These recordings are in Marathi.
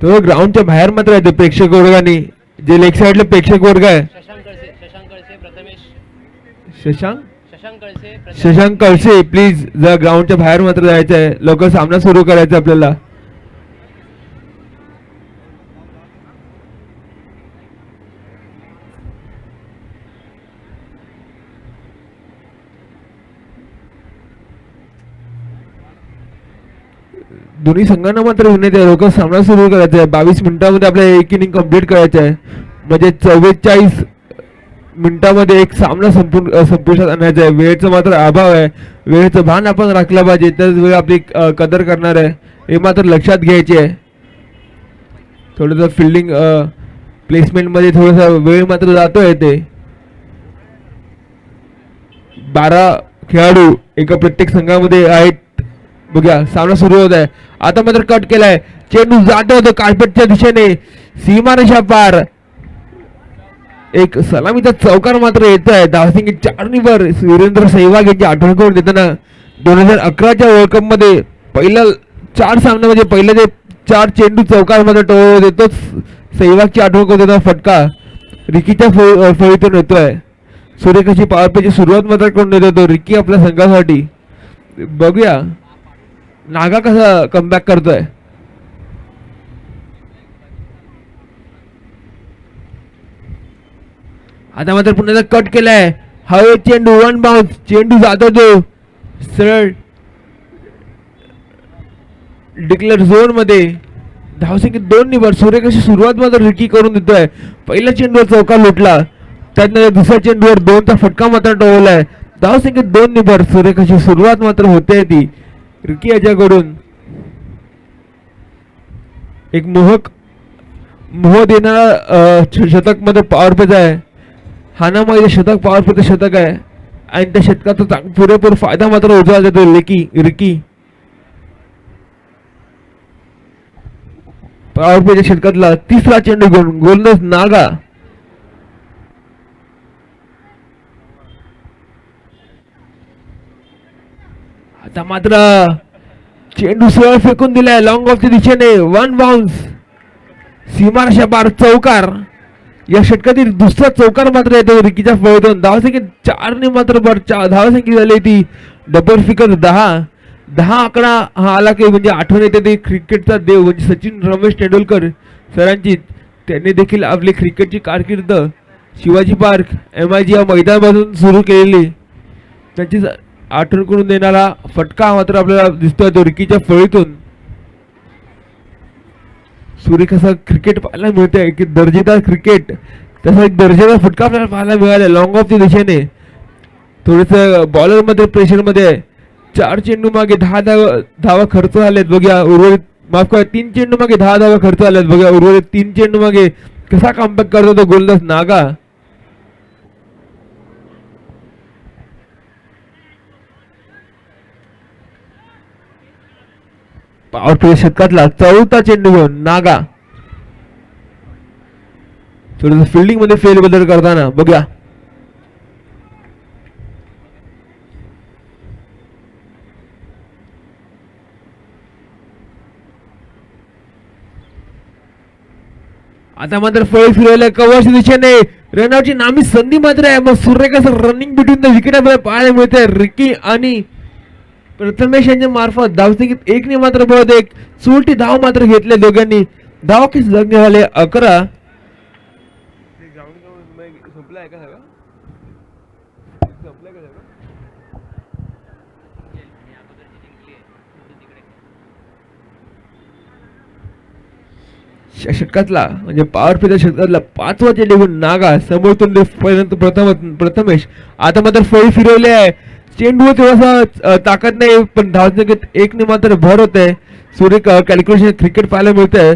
तो ग्राउंडच्या बाहेर मात्र आहे ते प्रेक्षक वर्गाने, जे लेग साईडला प्रेक्षक वर्ग आहे. शशांक शशांक कळसे प्लीज जर ग्राउंडच्या बाहेर मात्र जायचं आहे, लवकर सामना सुरू करायचा आपल्याला. दोन्ही संघांना मात्र विनंती आहे, लवकर सामना सुरू करायचा आहे. 22 मिनिटांमध्ये आपल्याला एक इनिंग कंप्लीट करायचं आहे, म्हणजे 44 मिनिटांमध्ये एक सामना संपुष्टात आणायचा आहे. वेळेचा मात्र अभाव आहे, वेळेचं भान आपण राखलं पाहिजे, त्याच वेळ आपली कदर करणार आहे हे मात्र लक्षात घ्यायचे आहे. थोडंसं फिल्डिंग प्लेसमेंटमध्ये थोडासा वेळ मात्र जातोय. ते 12 खेळाडू एका प्रत्येक संघामध्ये आहेत. बघूया सामना सुरू होत आहे. आता मात्र कट केलाय, चेंडू जात होतो कार्पेटच्या दिशेने, सीमारेषा पार. एक सलामीचा चौकार मात्र येत आहे. धावसंख्या 4 वीरेंद्र सहवाग यांची आठवण करून देताना 2011च्या वर्ल्ड कप मध्ये पहिल्या 4 सामन्यामध्ये पहिले जे 4 चेंडू चौकार मध्ये टोळ देतोच सहवागची आठवण करून देताना फटका रिकीच्या फळीतून येतोय. सुरेखाची पॉवर प्लेची सुरुवात मात्र करून देतो तो रिकी आपल्या संघासाठी. बघूया नागा कसा कमबॅक करतोय. आता मात्र पुन्हा कट केलाय, हवे चेंडू 1 बाउन्स, चेंडू जातो तो सरळ डिक्लेअर झोन मध्ये. धावसंख्या 2 निवड. सुरेखाची सुरुवात मात्र रिकी करून देतोय. पहिला चेंडूवर चौकार लुटला, त्यानंतर दुसऱ्या चेंडूवर 2चा फटका मात्र टोवलाय. धावसंख्या 2 निवड. सुरेखाची सुरुवात मात्र होते ती रिकी याच्याकडून. एक मोह देणारा शतक मध्ये पॉवर प्लेचा आहे. हानामाईचं शतक पॉवर प्लेचं शतक आहे आणि त्या शतकाचा पुरेपूर फायदा मात्र उचलला जातो रिकी. पॉवर प्लेच्या शतकातला 3रा चेंडू घेऊन गोलंदाज नागा. आता मात्र चेंडू सरळ फेकून दिलाय लॉंग ऑफच्या दिशेने, 1 बाउन्स, सीमारेषा पार चौकार. या षटकातील दुसरा चौकार मात्र येतो रिकीच्या फळीतून. धावसंख्या 4 ने मात्र धावसंख्या झाली ती डबल फिकर 10 आकडा हा आला की म्हणजे आठवण येते ते क्रिकेटचा देव म्हणजे सचिन रमेश तेंडुलकर सरांची. त्यांनी देखील आपली क्रिकेटची कारकीर्द शिवाजी पार्क MIG या मैदानापासून सुरू केलेली. त्यांची आठवण करून देणारा फटका मात्र आपल्याला दिसतोय तो रिकीच्या फळीतून. सुरेखाचा क्रिकेट पाहायला मिळते, एक दर्जेदार क्रिकेट, तसा एक दर्जेदार फटका आपल्याला पाहायला मिळाला लॉंग ऑफच्या दिशेने. थोडंसं बॉलर मध्ये प्रेशर मध्ये 4 चेंडू मागे 10 धावा खर्च झालेत. बघूया उर्वरित, माफ करा, 3 चेंडू मागे 10 धावा खर्च झालेत. बघूया उर्वरित 3 चेंडू मागे कसा कमबॅक करतो तो गोलंदाज नागा. पॉवर प्ले शतकातला 4था चेंडू घेऊन नागा. थोडस फिल्डिंग मध्ये फेरबदल करताना बघूया. आता मात्र फळी फिरवल्या कव्हरच्या दिशेने, रनआउटची नामी संधी मात्र आहे. मग सुरेखाचं रनिंग बिटवीन द विकेट आपल्याला पाहायला मिळते. रिकी आणि प्रथमेश यांच्या मार्फत धावसंख्येत 1 ने मात्र बहुतेक चुलटी धाव मात्र घेतले दोघांनी. धाव किती जगणे झाले 11. षटकातला म्हणजे पॉवर प्लेच्या षटकातला 5वा चेंडू घेऊन नागा समोरतून प्रथमेश. आता मात्र फळी फिरवली आहे. चेंडू थोडासा ताकद नाही पण धावसंख्येत 1 ने मात्र भर होते. सुरेख कॅल्क्युलेशन क्रिकेट पाहायला मिळतंय.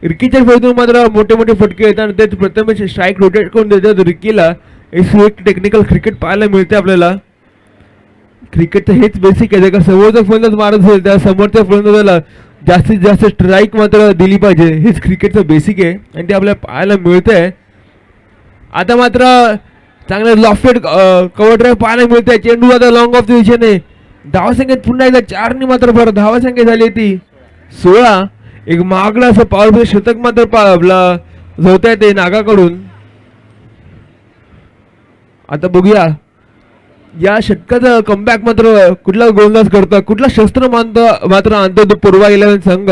रिकीच्या फळीतून मात्र मोठे मोठे फटके येतात, ते प्रथमेश स्ट्राईक रोटेट करून देतात रिकीला. एक टेक्निकल क्रिकेट पाहायला मिळते आपल्याला. क्रिकेटचं हेच बेसिक आहे, जर समोरचा फलंदाज मारत असेल त्या समोरच्या फलंदाजाला जास्तीत जास्त स्ट्राईक मात्र दिली पाहिजे. हेच क्रिकेटचं बेसिक आहे आणि ते आपल्याला पाहायला मिळतंय. आता मात्र चांगलं लॉफ्टेड कव्हर ड्राईव्ह पाहायला मिळतंय. चेंडू आता लॉंग ऑफच्या दिशेने. धावसंख्येत पुन्हा एकदा 4 ने मात्र भर धावसंख्या झाली ती 16. एक महागडं असं पॉवरफुल शतक मात्र आपला झोवता येते नागाकडून. आता बघूया या षटकाचा कमबॅक मात्र कुठला गोलंदाज करतो, कुठला शस्त्र मात्र आणतो तो पूर्वा 11 संघ.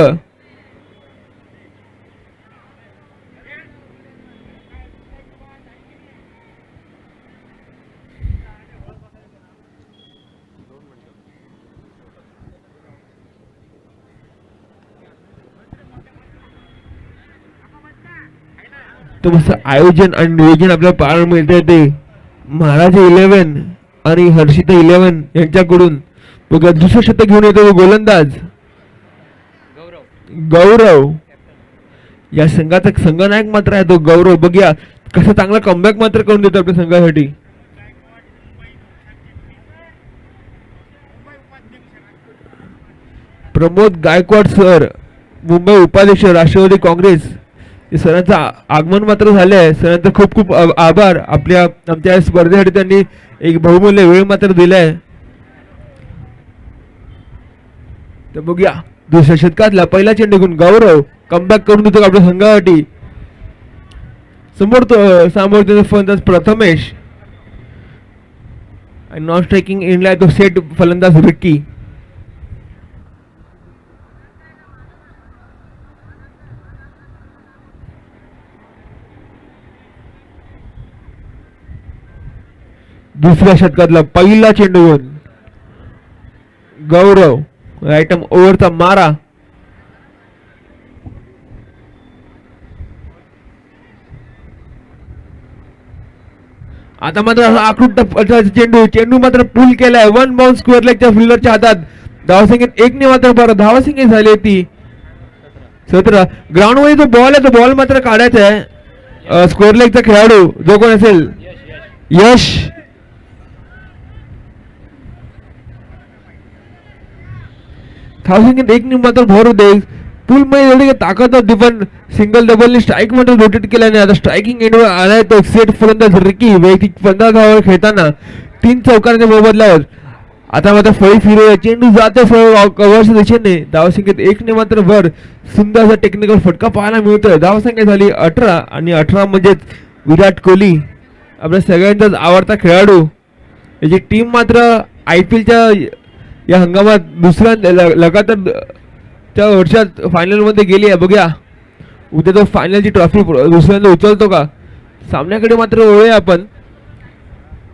तर मस्त आयोजन आणि नियोजन आपल्याला पाहायला मिळते ते महाराज 11 आणि हर्षिता 11 यांच्याकडून. बघा दुसरं शतक घेऊन येतो गोलंदाज गौरव. या संघाचा संघनायक मात्र आहे तो गौरव. बघूया कसा चांगला कमबॅक मात्र करून देतो आपल्या संघासाठी. प्रमोद गायकवाड सर, मुंबई उपाध्यक्ष राष्ट्रवादी काँग्रेस, सरांचं आगमन मात्र झाले आहे. सरांचा खूप खूप आभार. आमच्या स्पर्धेसाठी त्यांनी एक बहुमूल्य वेळ मात्र दिलाय. तर बघूया दुसऱ्या शतकातला पहिला चेंडू घेऊन गौरव कमबॅक करून देतो आपल्या संघासाठी. समोर फलंदाज प्रथमेश आणि नॉन स्ट्रायकिंग एंडला तो सेट फलंदाज रिक्की. दुसऱ्या शतकातला पहिला चेंडू घेऊन गौरव राईट आर्म ओव्हरचा मारा. आता मात्र आकृत चेंडू मात्र पुल केलाय. वन बाउंस स्क्वेअर लेगच्या फिल्डरच्या हातात. धावसंख्येत 1 ने मात्र बरं धावसंख्या झाली ती 17. ग्राउंड मध्ये जो बॉल आहे तो बॉल मात्र काढायचा आहे. स्क्वेअर लेगचा खेळाडू जो कोण असेल यश. धावसंख्येत 1 ने मात्र भर होते. पुल मध्ये एवढी ताकद होती पण सिंगल डबल स्ट्राईक मध्ये रोटेट केल्याने आता स्ट्रायकिंग एंडवर आलाय तो सेट फलंदाज रिकी. वैयक्तिक 15 धावांवर खेळताना 3 चौकारांच्या मोबदल्यावर. आता मात्र फळी फिरवूया. चेंडू जाते कव्हरच्या दिशेने. धावसंख्येत 1 ने मात्र भर. सुंदर असा टेक्निकल फटका पाहायला मिळतोय. धावसंख्या झाली 18 आणि 18 म्हणजेच विराट कोहली आपल्या सगळ्यांचाच आवडता खेळाडू. याची टीम मात्र IPL च्या या हंगामात दुसऱ्या लगातार त्या वर्षात फायनल मध्ये गेली आहे. बघूया उद्या तो फायनलची ट्रॉफी दुसऱ्यांदा उचलतो का. सामन्याकडे मात्र वळूया आपण.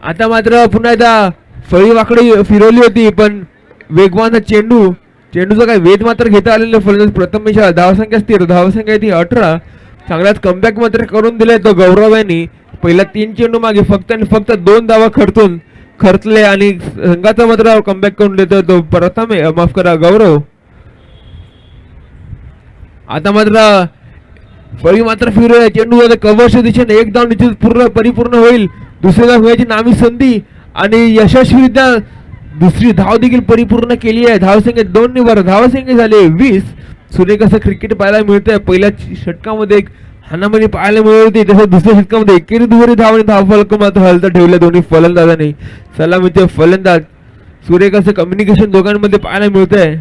आता मात्र पुन्हा एकदा फळी वाकडी फिरवली होती पण वेगवान चेंडूचा काय वेध मात्र घेता आलेला फलंदाज प्रथमेश. धावसंख्या स्थिर. धावसंख्या ती 18. चांगलाच कमबॅक मात्र करून दिलाय तो गौरव यांनी. पहिला 3 चेंडू मागे फक्त आणि फक्त 2 धावा खर्चले आणि संघाचा मात्र कमबॅक करून देतो तो माफ करा गौरव. आता मात्र फळी मात्र फिरवूया. चेंडू कव्हरच्या दिशेने एक धाव निश्चित परिपूर्ण होईल. दुसरी धाव होण्याची नामी संधी आणि यशस्वीरित्या दुसरी धाव देखील परिपूर्ण केली आहे. धावसंख्येत 2 ने भर. धावसंख्या झाली 20. सुरेख असं क्रिकेट पाहायला मिळतंय. पहिल्या षटकामध्ये एक हानामारी पाहायला मिळत होती. तसं दुसऱ्या षटकामध्ये एकेरी दुहेरी धाव आणि धावफलक मात्र हलत ठेवल्या दोन्ही फलंदाजांनी. सलामीचे फलंदाज सुरेख असं कम्युनिकेशन दोघांमध्ये पाहायला मिळतंय.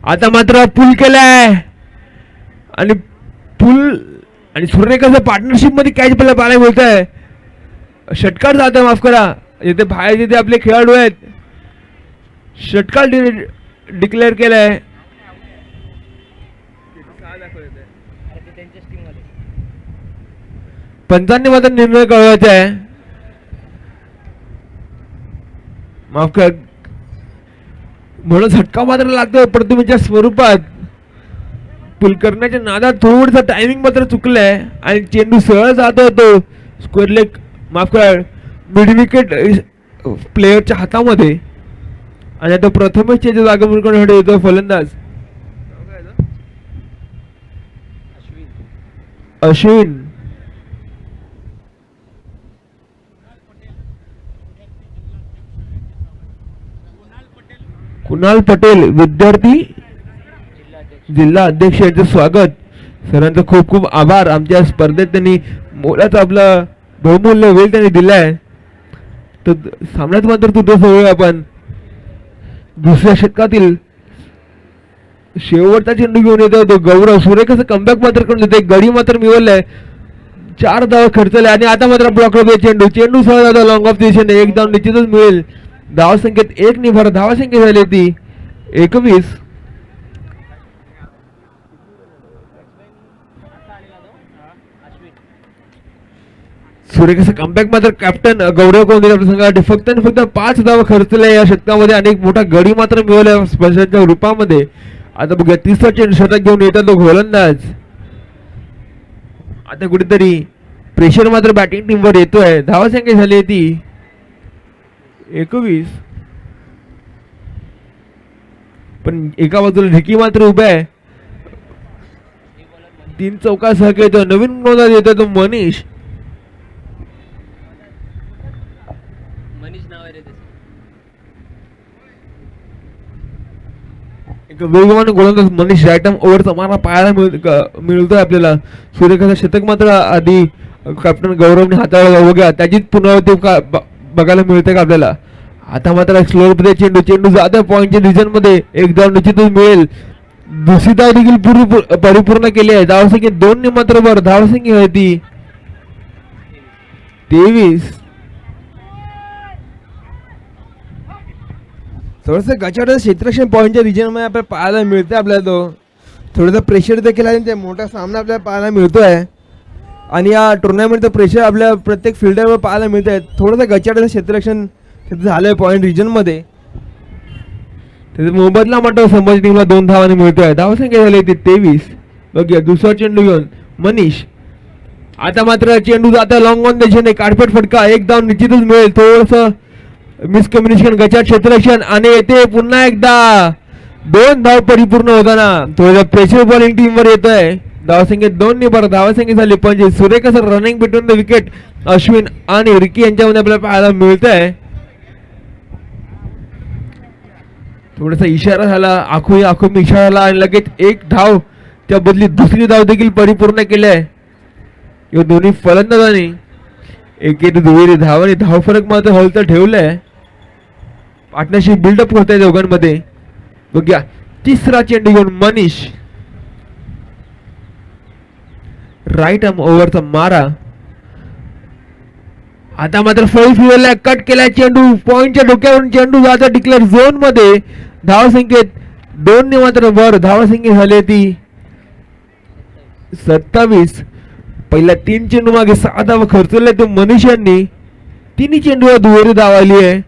आता मात्र पुल केलाय आणि सुरेखाचं पार्टनरशिप मध्ये कॅच पाहायला मिळत आहे. षटकार जात माफ करा. इथे बाहेर जिथे आपले खेळाडू आहेत षटकार डिक्लेअर केलाय. पंचांनी मात्र निर्णय कळवायचा आहे. माफ करा म्हणून झटका मात्र लागतोय प्रतिमेच्या स्वरूपात. पुल करण्याच्या नादात थोडंसं टायमिंग मात्र चुकलंय आणि चेंडू सरळ जात होतो स्क्वेअर लेग माफ करा मिड विकेट प्लेयरच्या हातामध्ये. आणि आता प्रथमच त्याच्या जागेवर करण्यासाठी येतो फलंदाज अश्विन. कुणाल पटेल विद्यार्थी जिल्हा अध्यक्ष यांचं स्वागत. सरांचं खूप खूप आभार. आमच्या स्पर्धेत त्यांनी मोलाचा आपला बहुमूल्य वेळ त्यांनी दिलाय. तर सामन्यात मात्र तुटतो सोडूया आपण. दुसऱ्या षटकातील शेवटचा चेंडू घेऊन येतो तो गौरव. सुरेख असं कमबॅक मात्र करून देते, गडी मात्र मिळवलाय, 4 धावा खर्चले आणि आता मात्र ब्लॉक चेंडू. चेंडू सहज जातो लॉंग ऑफ दिशेने, एक धाव निश्चितच मिळेल. धाव संख्येत 1 निभार, धावा संख्या झाली ती 21. सुरेख असं कमबॅक मात्र कॅप्टन गौरव करून दिला आपल्या संघासाठी. फक्त आणि फक्त 5 धावा खर्चल्या या षटकामध्ये आणि एक मोठा गडी मात्र मिळवला स्पर्शाच्या रूपामध्ये. आता बघूया तिसरा चेंडू षटक घेऊन येतात तो गोलंदाज. आता कुठेतरी प्रेशर मात्र बॅटिंग टीमवर येतोय. धावा संख्या झाली ती 21. पण एका बाजूला रिकी मात्र उभा आहे, 3 चौकासह खेळतो. नवीन गोलंदाज येतो तो मनीष. एक वेगवान गोलंदाज मनीष रायटम ओव्हरचा मारा पाहायला मिळतोय आपल्याला. सूर्यकांत शतक मात्र आधी कॅप्टन गौरवने हाताळला बघा, त्याचीच पुनरावृत्ती बघायला मिळते का आपल्याला. आता मात्र स्लोअर मध्ये चेंडू, चेंडू जाता पॉईंटच्या रिजन मध्ये, एक धाव निश्चितच मिळेल. दुसरी धाव देखील परिपूर्ण केली आहे. धावसंख्या 2 मात्र वर, धावसंख्या आहे ती 23. थोडंसं गचाडं क्षेत्ररक्षण पॉईंटच्या रिजनमध्ये आपल्याला पाहायला मिळते. आपल्याला तो थोडंसं प्रेशर देखील आहे, ते मोठा सामना आपल्याला पाहायला मिळतो आहे. आणि या टुर्नामेंटचं प्रेशर आपल्या प्रत्येक फिल्डरवर पाहायला मिळत आहे. थोडंसं गचाडं क्षेत्ररक्षण झालं आहे पॉईंट रिजनमध्ये. त्याचा मोबदला म्हणतो संभाजी टीमला 2 धावांनी मिळतोय. धावसंख्या झाली ती 23. बघूया दुसरा चेंडू घेऊन मनीष. आता मात्र चेंडू जाता लॉंग ऑन दिशेने, काडपेट फटका, एक धाव निश्चितच मिळेल. थोडंसं मिसकम्युनिकेशन, गचाट क्षेत्ररक्षण आणि येते पुन्हा एकदा 2 धाव परिपूर्ण होताना. थोडं प्रेशर बॉलिंग टीमवर येतोय. धावसंख्येत 2 निभार, धावसंख्या झाली 25. सुरेख असं running between the wicket Ashwin आणि रिकी यांच्यामध्ये आपल्याला पाहायला मिळतंय. थोडासा इशारा झाला, आखू इशारा झाला आणि लगेच 1 धाव, त्या बदली दुसरी धाव देखील परिपूर्ण केली आहे या दोन्ही फलंदाजांनी. एक दुहेरी धाव आणि धाव फरक मात्र हलता ठेवलाय. पार्टनरशिप बिल्डअप होत आहे दोघांमध्ये. बघूया तिसरा चेंडू घेऊन मनीष. राईट आर्म ओव्हरचा मारा. आता मात्र फळी फिरवलाय, कट केलाय चेंडू, पॉइंटच्या डोक्यावरून चेंडू जाता डिक्लेअर झोन मध्ये. धाव संख्येत 2 मात्र वर, धाव संख्या झाली ती 27. पहिल्या 3 चेंडू मागे 6 धावा खर्चले तो मनीष यांनी. 3 चेंडूवर दुहेरी धाव आली आहे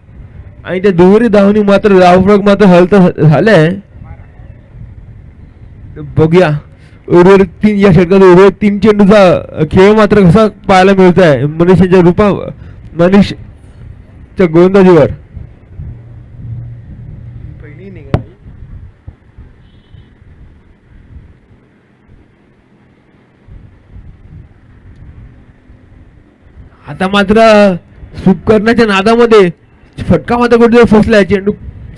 आणि त्या दुहेरी धावनी मात्र धावफरक मात्र हलता झालाय. बघूया उर्वरित 3 या षटकात उर्वरित 3 चेंडूचा खेळ मात्र कसा पाहायला मिळत आहे मनीषच्या मनीषच्या गोलंदाजीवर. आता मात्र सुप करण्याच्या नादामध्ये फटका मात्र कुठे फसलाय. चेंडू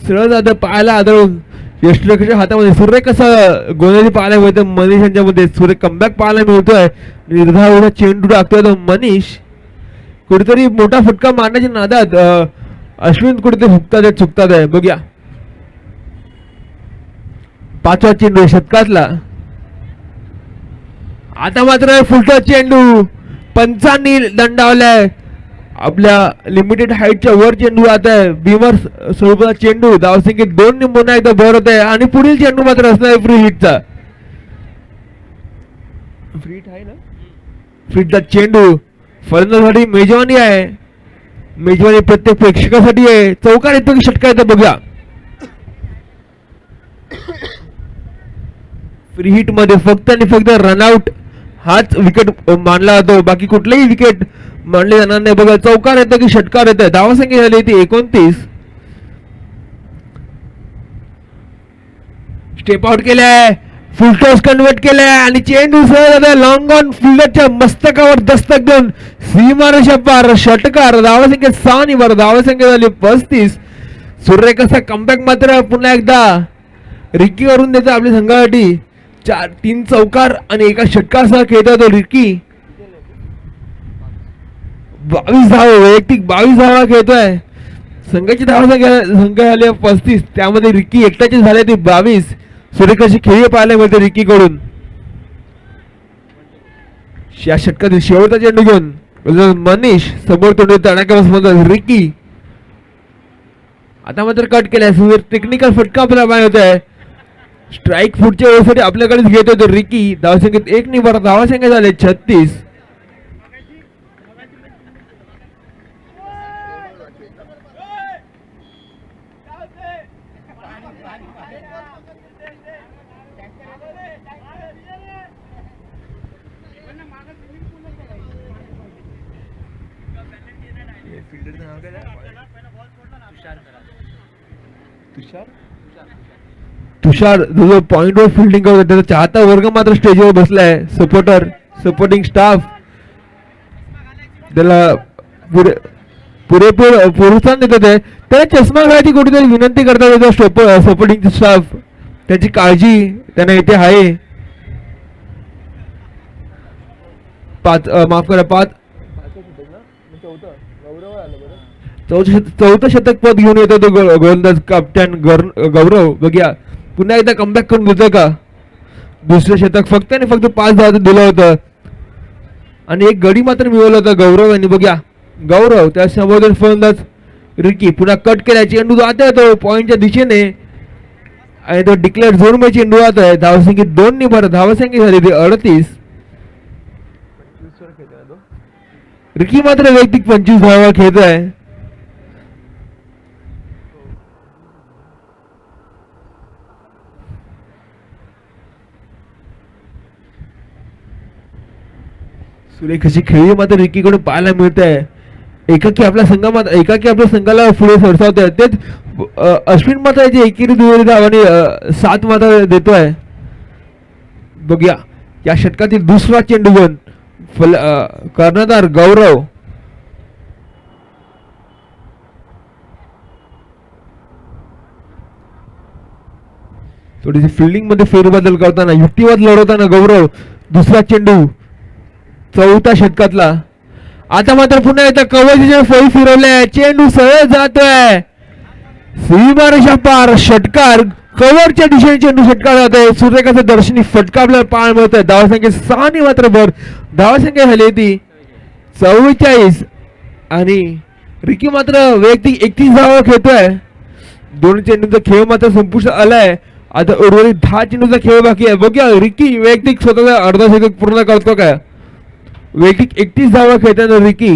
सरळ जातं पाहायला आदळून यष्टीरक्षकाच्या हातामध्ये. सूर्य कसं गोलंदाजी पाहायला मिळतं मनीष यांच्यामध्ये. सूर्य कमबॅक पाहायला मिळतोय. निर्धाव चेंडू टाकतोय तो मनीष. कुठेतरी मोठा फटका मारण्याच्या नादात अश्विन कुठेतरी चुकतात आहे. बघूया 5वा चेंडू षटकातला. आता मात्र फुलटा चेंडू, पंचांनी दंडावलाय. आपल्या लिमिटेड हाईटच्या वर चेंडू जात आहे. भीमर स्वरूपाचा चेंडू, धावसंख्येत 2 पुन्हा एकदा भर होत आहे आणि पुढील चेंडू मात्र असणार फ्री हिटचा. फ्री हिट आहे ना, फ्री हिटचा चेंडू फलंदाजासाठी मेजवानी आहे. मेजवानी प्रत्येक प्रेक्षकासाठी आहे. चौकार येतो की षटकार येतो बघूया. फ्री हिट मध्ये फक्त आणि फक्त रनआउट हाच विकेट मानला जातो, बाकी कुठलेही विकेट मानले जाणार नाही. बघा चौकार येतं की षटकार येतं. धावसंख्या झाली ती 29. स्टेप आउट केलाय, फुल टॉस कन्वर्ट केलाय आणि चेंडू सहज लॉंग ऑन फिल्डरच्या मस्तकावर दस्तक देऊन सीमारेषा पार षटकार. धावसंख्या 6 निभार, धावसंख्या झाली 35. सूर्य कसा कमबॅक मात्र पुन्हा एकदा रिकी करून देतो आपल्या संघासाठी. 3 चौकार आणि एका षटकासह खेळतो तो रिकी. 22 धावा, वैयक्तिक 22 धावा खेळतोय. संघाची संख्या झाली 35, त्यामध्ये रिकी एकट्याचे झाले ते 22. सुरेखाची खेळी पाहायला मिळते रिकी कडून. या षटकातील शेवटचा चेंडू घेऊन मनीष समोर तोंड तडाख्यापासून रिकी. आता मात्र कट केलाय. टेक्निकल फटका आपल्याला माहित होत आहे. स्ट्राईक पुढच्या वेळेसाठी आपल्याकडेच घेत होतो रिकी. धावसंख्येत 1 नि बरं धावसंख्या झाले 36. तुषार जो पॉइंट वर फिल्डिंग करतो त्याचा चाहता वर्ग मात्र स्टेजवर बसलाय. सपोर्टिंग स्टाफ त्याला पुरेपूर प्रोत्साहन देत होते. त्याला चष्मा घालायची कुठेतरी विनंती करतात येतो सपोर्टिंग स्टाफ. त्याची काळजी त्यांना इथे आहे. माफ करा 5 चौथं शतक पद घेऊन येतो तो गोलंदाज कॅप्टन गौरव. बघूया पुन्हा एकदा कमबॅक करून देतोय का. दुसरं शतक फक्त आणि फक्त 5 धावात दिलं होतं आणि एक गडी मात्र मिळवलं होतं गौरव यांनी. बघूया गौरव त्या समोर फलंदाज रिकी पुन्हा कट केला. चेंडू जात आहे तो पॉइंटच्या दिशेने आणि तो डिक्लेअर झोन मध्ये चेंडू जात आहे. धावसंख्येत 2 नि बरं धावसंख्या झाली ती 38. रिकी मात्र वैयक्तिक 25 धावा खेळतोय. सुरेखाची खेळी मात्र रिकीकडून पाहायला मिळत आहे. एकाकी आपल्या संघाला पुढे सरसावत आहे. तेच अश्विन मात्र याची एकेरी दुहेरी धावांनी 7 मात्र देतोय. बघूया या षटकातील दुसरा चेंडू घेऊन कर्णधार गौरव. थोडीशी फिल्डिंग मध्ये फेरबदल करताना युक्तिवाद लढवताना गौरव. दुसरा चेंडू चौथा षटकातला. आता मात्र पुन्हा एकदा कवचीचे फळी फिरवले. चेंडू सरळ जातोय सीमारेषा पार. षटकार कव्हरच्या दिशेने चेंडू षटकार जात आहे. सूर्यकाचा दर्शनी फटका आपल्याला पाहायला मिळत आहे. धावसंख्या 6 नि मात्र भर धावसंख्या झाली ती 44 आणि रिकी मात्र वैयक्तिक 31 धावा खेळतोय. 2 चेंडूचा खेळ मात्र संपुष्टात आलाय. आता उर्वरित 10 चेंडूचा खेळ बाकी आहे. बघूया रिकी वैयक्तिक स्वतःचा अर्धा शतक पूर्ण करतो काय. वैयक्तिक 31 धावा खेळताना रिकी.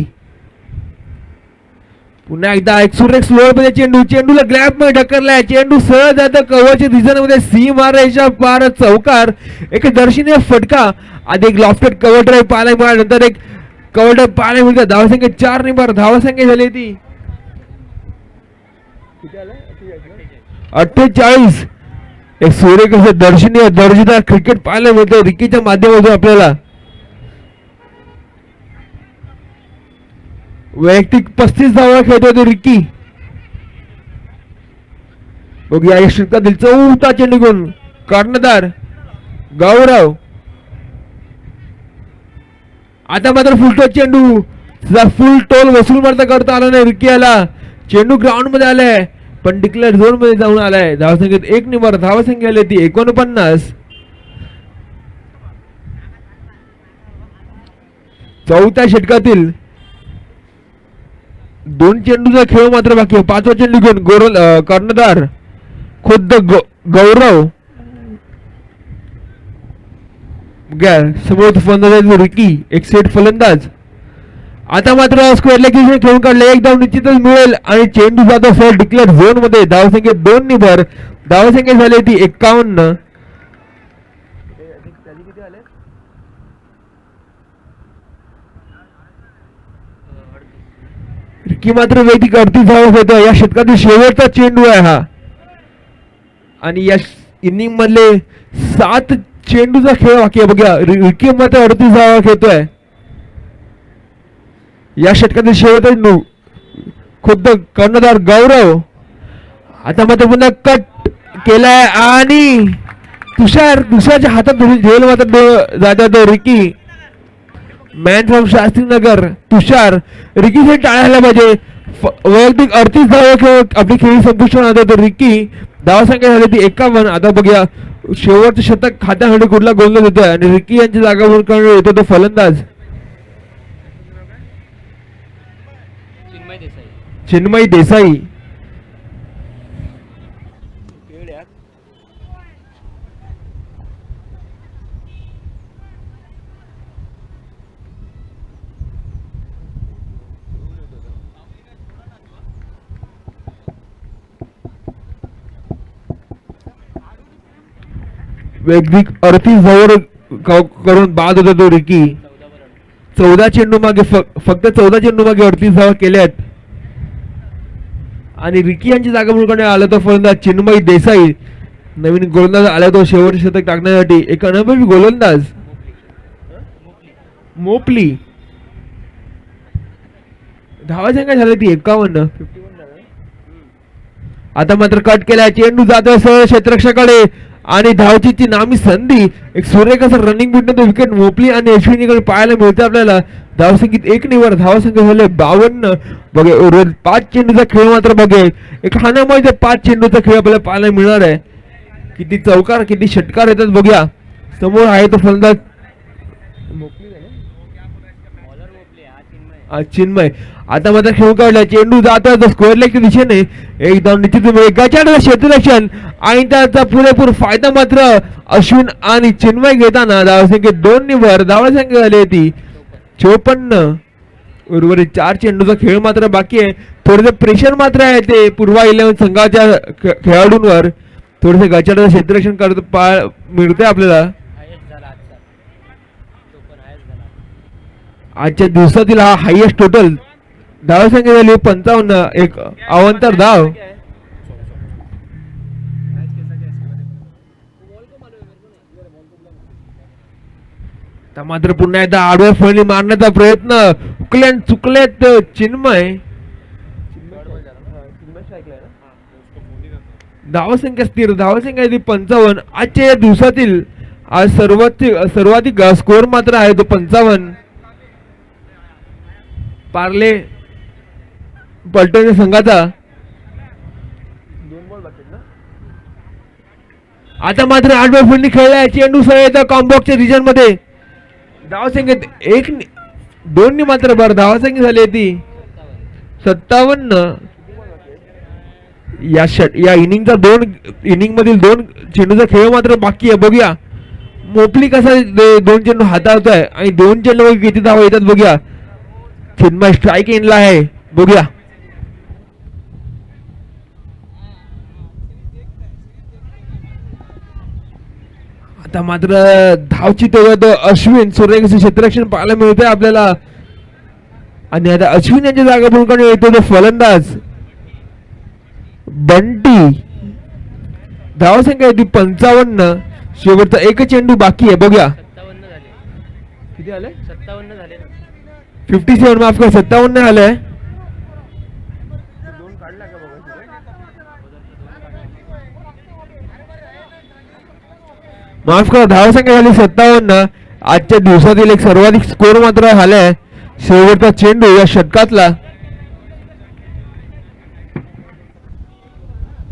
पुन्हा एकदा एक सुरेख स्लोअर मध्ये चेंडूला ग्लॅब मध्ये ढकललाय. चेंडू सरळ जातं कव्हरच्या दिशेमध्ये सीमारेषा पार चौकार. एक दर्शनीय फटका. आधी एक लॉफ्टेड कव्हर ड्राईव्ह पाहायला मिळाला. नंतर एक कव्हर ड्राईव्ह पाहायला मिळतं. धावसंख्या 4 नि बार धावसंख्या झाली ती 48. एक सुरेख दर्शनीय दर्जेदार क्रिकेट पाहायला मिळतं रिकीच्या माध्यमातून आपल्याला. वैयक्तिक 35 धावा खेळतो होते रिकी. बघूया या षटकातील चौथा चेंडू घेऊन कर्णधार गौरव. आता मात्र फुलटो चेंडू फुल टोल वसूल मारता करता आला नाही रिकी याला. चेंडू ग्राउंड मध्ये आलाय पण डिक्लेअर झोन मध्ये जाऊन आलाय. धावसंख्येत 1 नि बरं धावसंख्या आली ती 49. चौथ्या षटकातील 2 चेंडूचा खेळ मात्र बाकी आहे. 5वा चेंडू घेऊन कर्णधार खुद्द गौरव. समोर फलंदाज रिकी एक सेट फलंदाज. आता मात्र स्क्वेअर लेग खेळून काढले. एक धाव निश्चितच मिळेल आणि चेंडू जातो फॉर डिक्लेअर झोन मध्ये. धावसंख्येत 2 नि भर धावसंख्या झाली ती 51. रिकी मात्र वैयक्तिक 38 धावा खेळतो. या षटकातील शेवटचा चेंडू आहे हा आणि या इनिंग मधले 7 चेंडूचा खेळ बाकी आहे. बघा रिकी मात्र 38 धावा खेळतोय. या षटकातील शेवटचा चेंडू खुद्द कर्णधार गौरव. आता मात्र पुन्हा कट केलाय आणि तुषारच्या हातात झेल मात्र जातो रिकी. मॅन फ्रॉम शास्त्रीनगर तुषार रिकीसाठी टाळायला पाहिजे. वैयक्तिक 38 धावा खेळ आपली खेळी संपुष्टात आणत तर रिकी धावा संख्या झाली ती 51. आता बघूया शेवटचं शतक खात्यासाठी कुठला गोलंदाज येतोय आणि रिकी यांची जागा भरून करण्यात येतो तो फलंदाज चिन्मयी देसाई. वैयक्तिक 38 धावर करून बाद होता तो रिकी. 14 चेंडू मागे फक्त 14 चेंडू मागे 38 धावा केल्यात आणि रिकी यांची जागा भरून करण्यात आला तो फलंदाज चिन्मयी देसाई. नवीन गोलंदाज आला तो शेवटचे शतक टाकण्यासाठी एक अनुभवी गोलंदाज मोपली. धावा संख्या झाली ती 51. आता मात्र कट केलाय चेंडू जातोय सरळ क्षेत्ररक्षकाकडे आणि धावचीची नामी संधी एक सुरेख असं रनिंग बिटनं तो विकेट मोपली आणि अश्विनीकडे पाहायला मिळते आपल्याला. धावसंख्येत 1 निवड धावसंख्या झाले 52. बघे 5 चेंडूचा खेळ मात्र बघे एक हाणामध्ये 5 चेंडूचा खेळ आपल्याला पाहायला मिळणार आहे. किती चौकार किती षटकार येतात बघूया. समोर आहे तो फलंदाज चिन्मय. आता मात्र खेळ काढला चेंडू जातो स्क्वेअर लेगच्या दिशेने एक धाव निश्चित गचाडलं क्षेत्ररक्षण आणि त्याचा पुरेपूर फायदा मात्र अश्विन आणि चिन्मय घेताना धावसंख्येत 2 निवड धावसंख्या झाली होती 54. उर्वरित 4 चेंडूचा खेळ मात्र बाकी आहे. थोडंसं प्रेशर मात्र आहे ते पूर्वा 11 संघाच्या खेळाडूंवर. थोडंसं गचाडलं क्षेत्ररक्षण करत मिळते आपल्याला. आजच्या दिवसातील हा हायएस्ट टोटल धावसंख्या झाली 55. एक अवांतर धाव. मात्र पुन्हा एकदा आडव्या फळी मारण्याचा प्रयत्न चुकलेत चिन्मय. धावसंख्या स्थिर धावसंख्या 55. आजच्या या दिवसातील आज सर्वाधिक स्कोअर मात्र आहे तो 55. पार्ले पलटण संघाचा. आता मात्र आडव्या फळी खेळलाय चेंडू सरळ येतो कॉम्बॉक्सच्या रिजन मध्ये. धावसंख्येत 2 मात्र भर धावसंख्या झाली ती 57. या इनिंगचा 2 इनिंग मधील 2 चेंडूचा खेळ मात्र बाकी आहे. बघूया मोपली कसा 2 चेंडू हाताळतोय आणि 2 चेंडू किती धावा येतात बघूया. चिन्मय स्ट्राईक इनला आहे बघूया. आता मात्र धावची तो अश्विन सूर्यकांतचे क्षेत्ररक्षण पाहायला मिळतंय आपल्याला आणि आता अश्विन यांच्या जागा भरून करण्यात येतो तो फलंदाज बंटी. धावसंख्या होती 55. शेवटचा एक चेंडू बाकी आहे बघूया. किती आले 57 झाले 57 माफ कर 57 आलंय. माफ करा धावसंख्या झाली 57. आजच्या दिवसातील एक सर्वाधिक स्कोर मात्र झालाय शेवटचा चेंडू या षटकातला.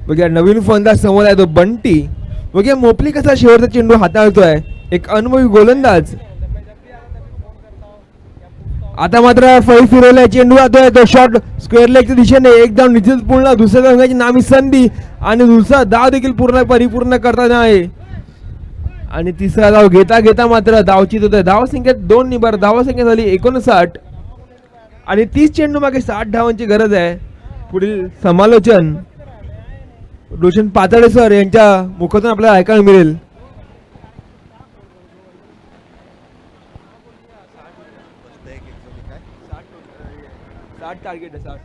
बघा नवीन फलंदाज समोर आहे तो बंटी. बघा मोपली कसा शेवटचा चेंडू हाताळतोय एक अनुभवी गोलंदाज. आता मात्र फळी फिरवलाय चेंडू जातोय तो शॉट स्क्वेअर लेगच्या दिशेने एक धाव निश्चित पूर्ण दुसऱ्या संघाची नामी संधी आणि दुसरा धाव देखील परिपूर्ण करताना आहे आणि तिसरा धाव घेता घेता मात्र धावचीत होत आहे. धावसंख्येत 2 निबर धावसंख्या झाली 59 आणि 30 चेंडू मागे 60 धावांची गरज आहे. पुढील समालोचन रोशन पातळे सर यांच्या मुखातून आपल्याला ऐकायला मिळेल. टार्गेट आहे 60.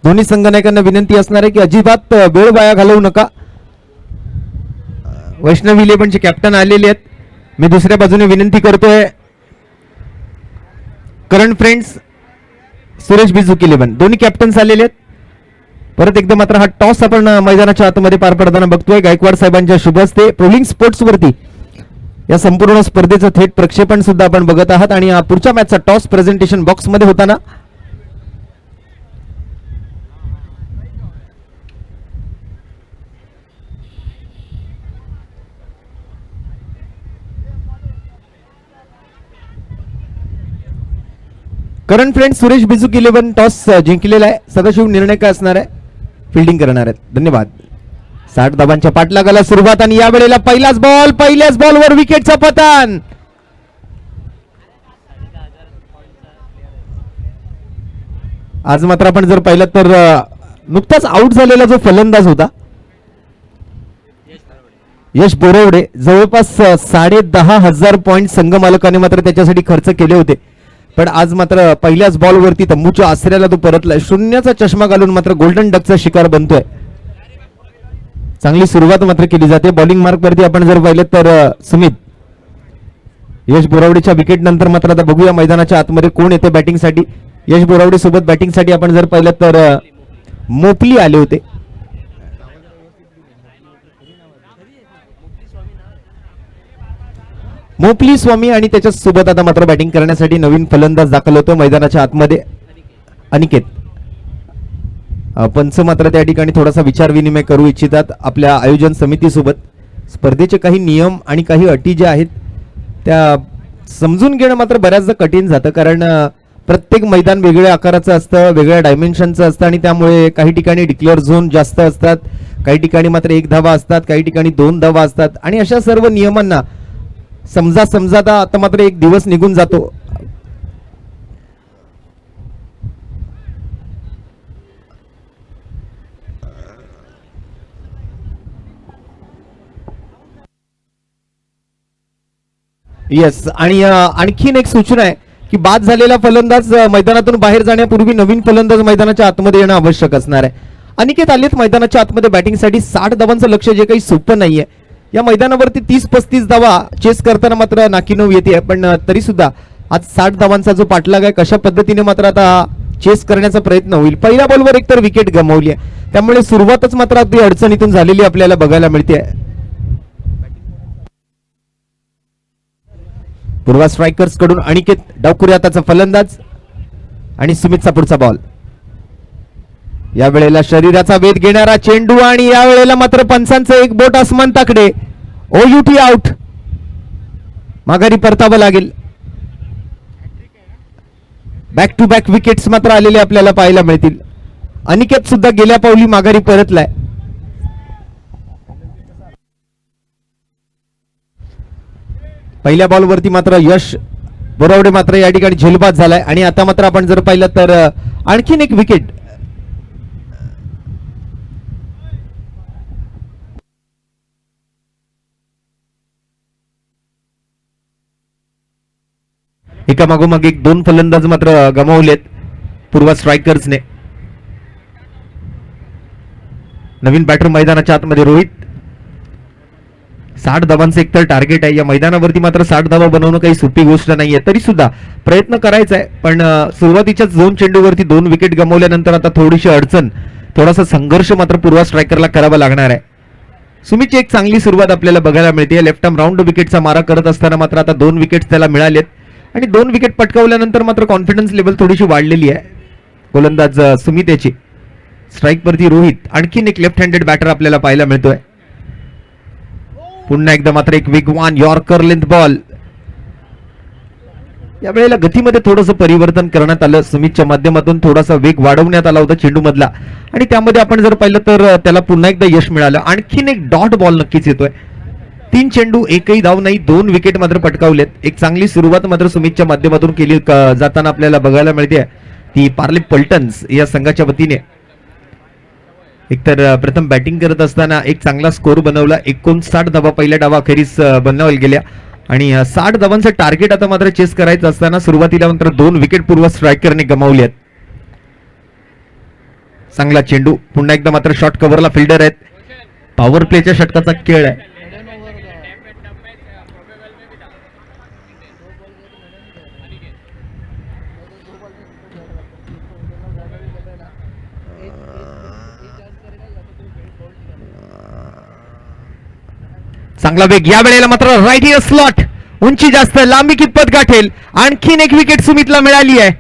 दोन्ही संघनायकांना विनंती असणार आहे की अजिबात वेळ वाया घालवू नका. वैष्णव इलेव्हनचे कॅप्टन आलेले आहेत. मी दुसऱ्या बाजूने विनंती करतोय करंट फ्रेंड्स सुरेश बिजुक इलेव्हन दोन्ही कॅप्टन्स आलेले आहेत. परत एकदा मात्र हा टॉस आपण मैदानाच्या आतमध्ये पार पडताना बघतोय. गायकवाड साहेबांच्या शुभ हस्ते प्रोलिंग स्पोर्ट्स वरती या संपूर्ण स्पर्धेचं थेट प्रक्षेपण सुद्धा आपण बघत आहात. आणि पुढच्या मॅचचा टॉस प्रेझेंटेशन बॉक्स मध्ये होताना करंट फ्रेंड सुरेश बिजुक इलेव्हन टॉस जिंकलेला आहे. सदाशिव निर्णय काय असणार आहे? फिल्डिंग करणार आहेत. धन्यवाद. 60 धावांच्या पाठलागाला सुरुवात आणि यावेळेला पहिल्याच बॉलवर विकेटचं पतन. आज मात्र आपण जर पाहिलं तर नुकताच आउट झालेला जो फलंदाज होता यश बोरवडे जवळपास 10,500 पॉइंट संघ मालकाने मात्र त्याच्यासाठी खर्च केले होते. पण आज मात्र पहिल्याच बॉलवरती तंबूच्या आसऱ्याला तो परतलाय. शून्याचा चष्मा घालून मात्र गोल्डन डकचा शिकार बनतोय. चांगली सुरुवात मात्र केली जाते. बॉलिंग मार्क वरती आपण जर पाहिलं तर सुमित यश बोरावडेच्या विकेट नंतर मात्र आता बघूया मैदानाच्या आतमध्ये कोण येते बॅटिंगसाठी. यश बोरावडे सोबत बॅटिंगसाठी आपण जर पाहिलं तर मोपली आले होते. मोपली स्वामी आणि त्याच्या सोबत आता मात्र बॅटिंग करण्यासाठी नवीन फलंदाज दाखल होतो मैदानाच्या आतमध्ये अनिकेत. पंच मात्र त्या ठिकाणी थोडासा विचार विनिमय करू इच्छितात आपल्या आयोजन समितीसोबत. स्पर्धेचे काही नियम आणि काही अटी ज्या आहेत त्या समजून घेणं मात्र बऱ्याचदा कठीण जातं. कारण प्रत्येक मैदान वेगळ्या आकाराचं असतं, वेगळ्या डायमेन्शनचं असतं आणि त्यामुळे काही ठिकाणी डिक्लेअर झोन जास्त असतात, काही ठिकाणी मात्र 1 धावा असतात, काही ठिकाणी 2 धावा असतात. आणि अशा सर्व नियमांना समजाता आता मात्र एक दिवस निघून जातो. येस. आणि आणखीन एक सूचना आहे की बाद झालेला फलंदाज मैदानातून बाहेर जाण्यापूर्वी नवीन फलंदाज मैदानाच्या आतमध्ये येणं आवश्यक असणार आहे. अनिकेत आलेत मैदानाच्या आतमध्ये बॅटिंगसाठी. 60 धावांचं लक्ष जे काही सोपं नाहीये. या मैदानावरती 30-35 धावा चेस करताना मात्र नाकीनऊ येते. पण तरी सुद्धा आज 60 धावांचा जो पाठलाग आहे कशा पद्धतीने मात्र आता चेस करण्याचा प्रयत्न होईल. पहिल्या बॉलवर एकतर विकेट गमावली आहे, त्यामुळे सुरुवातच मात्र अगदी अडचणीतून झालेली आपल्याला बघायला मिळते. पूर्वा स्ट्रायकर्स कडून अनिकेत डावखुरी हाताचा फलंदाज आणि सुमितचा पुढचा बॉल. यावेळेला शरीराचा वेध घेणारा चेंडू आणि यावेळेला मात्र पंचांचं एक बोट आसमान ताकडे. OUT out. माघारी परतावं लागेल. बॅक टू बॅक विकेट्स मात्र आलेले आपल्याला पाहायला मिळतील. अनिकेत सुद्धा गेल्या पावली माघारी परतलाय. पहिल्या बॉलवरती मात्र यश बोरावडे मात्र या ठिकाणी झेलबाद झालाय. आणि आता मात्र आपण जर पाहिलं तर आणखीन एक विकेट. एका मागोमाग एक 2 फलंदाज मात्र गमावलेत पूर्वा स्ट्रायकर्सने. नवीन बॅटर मैदानाच्या आतमध्ये रोहित. 60 धावांचं एकतर टार्गेट आहे. या मैदानावरती मात्र 60 धावा बनवणं काही सोपी गोष्ट नाहीये. तरी सुद्धा प्रयत्न करायचा आहे. पण सुरुवातीच्या 2 चेंडूवरती 2 विकेट गमावल्यानंतर आता थोडीशी अडचण, थोडासा संघर्ष मात्र पूर्वा स्ट्रायकरला करावा लागणार आहे. सुमितची एक चांगली सुरुवात आपल्याला बघायला मिळते. लेफ्ट आर्म राऊंड विकेटचा मारा करत असताना मात्र आता 2 विकेट त्याला मिळालेत आणि 2 विकेट पटकावल्यानंतर मात्र कॉन्फिडन्स लेवल थोडीशी वाढलेली आहे गोलंदाज सुमित याची. स्ट्राईक वरती रोहित. आणखीन एक लेफ्ट हँडेड बॅटर आपल्याला पाहायला मिळतोय. पुन्हा एकदा मात्र एक वेगवान यॉर्कर लेंथ बॉल. यावेळेला गतीमध्ये थोडंसं परिवर्तन करण्यात आलं. सुमितच्या माध्यमातून थोडासा वेग वाढवण्यात आला होता चेंडू मधला आणि त्यामध्ये आपण जर पाहिलं तर त्याला पुन्हा एकदा यश मिळालं. आणखीन एक डॉट बॉल नक्कीच येतोय. 3 चेंडू एकही धाव नाही, 2 विकेट मात्र पटकावलेत. एक चांगली सुरुवात मात्र सुमितच्या माध्यमातून केली जाताना आपल्याला बघायला मिळते. ती पार्ले पल्टन्स या संघाच्या वतीने. एकतर प्रथम बॅटिंग करत असताना एक चांगला स्कोर बनवला. 59 धावा पहिल्या डावाखेरीस बनवायला गेल्या आणि 60 धावांचं टार्गेट आता मात्र चेस करायचं असताना सुरुवातीला मात्र 2 विकेट पूर्व स्ट्रायकरने गमावली आहेत. चांगला चेंडू, पुन्हा एकदा मात्र शॉर्ट कव्हरला फिल्डर आहेत. पॉवर प्लेच्या षटकाचा खेळ आहे. चांगला वेग या वेळेला मात्र राईट हिअर स्लॉट, उंची जास्त, लांबी कितपत गाठेल. आणखीन एक विकेट सुमितला मिळाली आहे.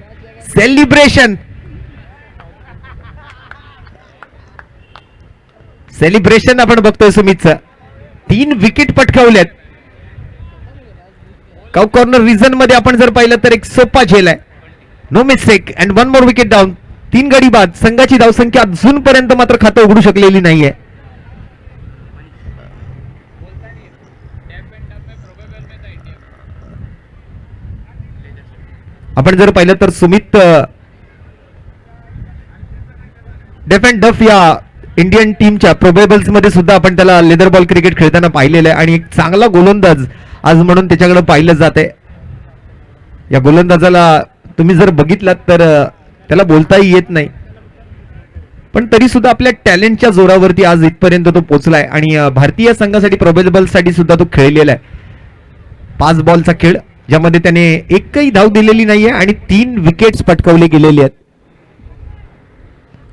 सेलिब्रेशन सेलिब्रेशन आपण बघतोय सुमितचं. 3 विकेट पटकावल्यात. काउ कॉर्नर रिझन मध्ये आपण जर पाहिलं तर एक सोपा झेल आहे. No mistake and 1 more wicket down. 3 गडी बाद. संघाची धावसंख्या अजूनपर्यंत मात्र खातं उघडू शकलेली नाहीये. आपण जर पाहिलं तर सुमित डेफ अँड डफ या इंडियन टीमच्या प्रोबेबल्स मध्ये सुद्धा आपण त्याला लेदर बॉल क्रिकेट खेळताना पाहिलेलं आहे आणि एक चांगला गोलंदाज आज म्हणून त्याच्याकडे पाहिलं जाते. या गोलंदाजाला तुम्ही जर बघितलात तर त्याला बोलताही येत नाही, पण तरी सुद्धा आपल्या टॅलेंटच्या जोरावरती आज इथपर्यंत तो पोहोचलाय आणि भारतीय संघासाठी प्रोबेबल्ससाठी सुद्धा तो खेळलेला आहे. 5 बॉलचा खेळ ज्यामध्ये त्याने एकही धाव दिलेली नाहीये आणि 3 विकेट्स पटकावले गेलेले आहेत.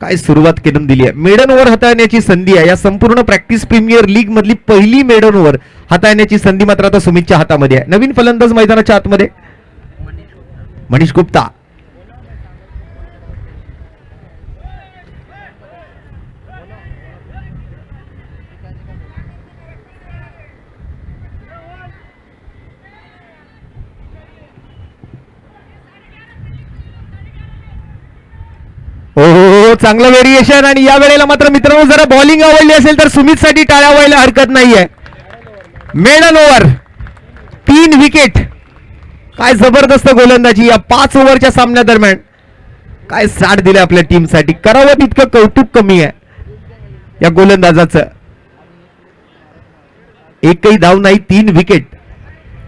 काय सुरुवात करून दिली आहे. मेडन ओव्हर हाताळण्याची संधी आहे. या संपूर्ण प्रॅक्टिस प्रीमियर लीग मधली पहिली मेडन ओव्हर हाताळण्याची संधी मात्र आता सुमितच्या हातामध्ये आहे. नवीन फलंदाज मैदानाच्या आतमध्ये मनीष गुप्ता. हो, चांगलं व्हेरिएशन आणि या वेळेला मात्र मित्रांनो जरा बॉलिंग आवडली असेल तर सुमित साठी टाळ्या व्हायला हरकत नाहीये. Maiden over 3 wicket. काय जबरदस्त गोलंदाजी या 5 ओव्हरच्या सामन्यादरम्यान. काय साथ दिले आपल्या टीमसाठी. करावं तितकं कौतुक कमी आहे या गोलंदाजाचं. एकही धाव नाही, 3 विकेट.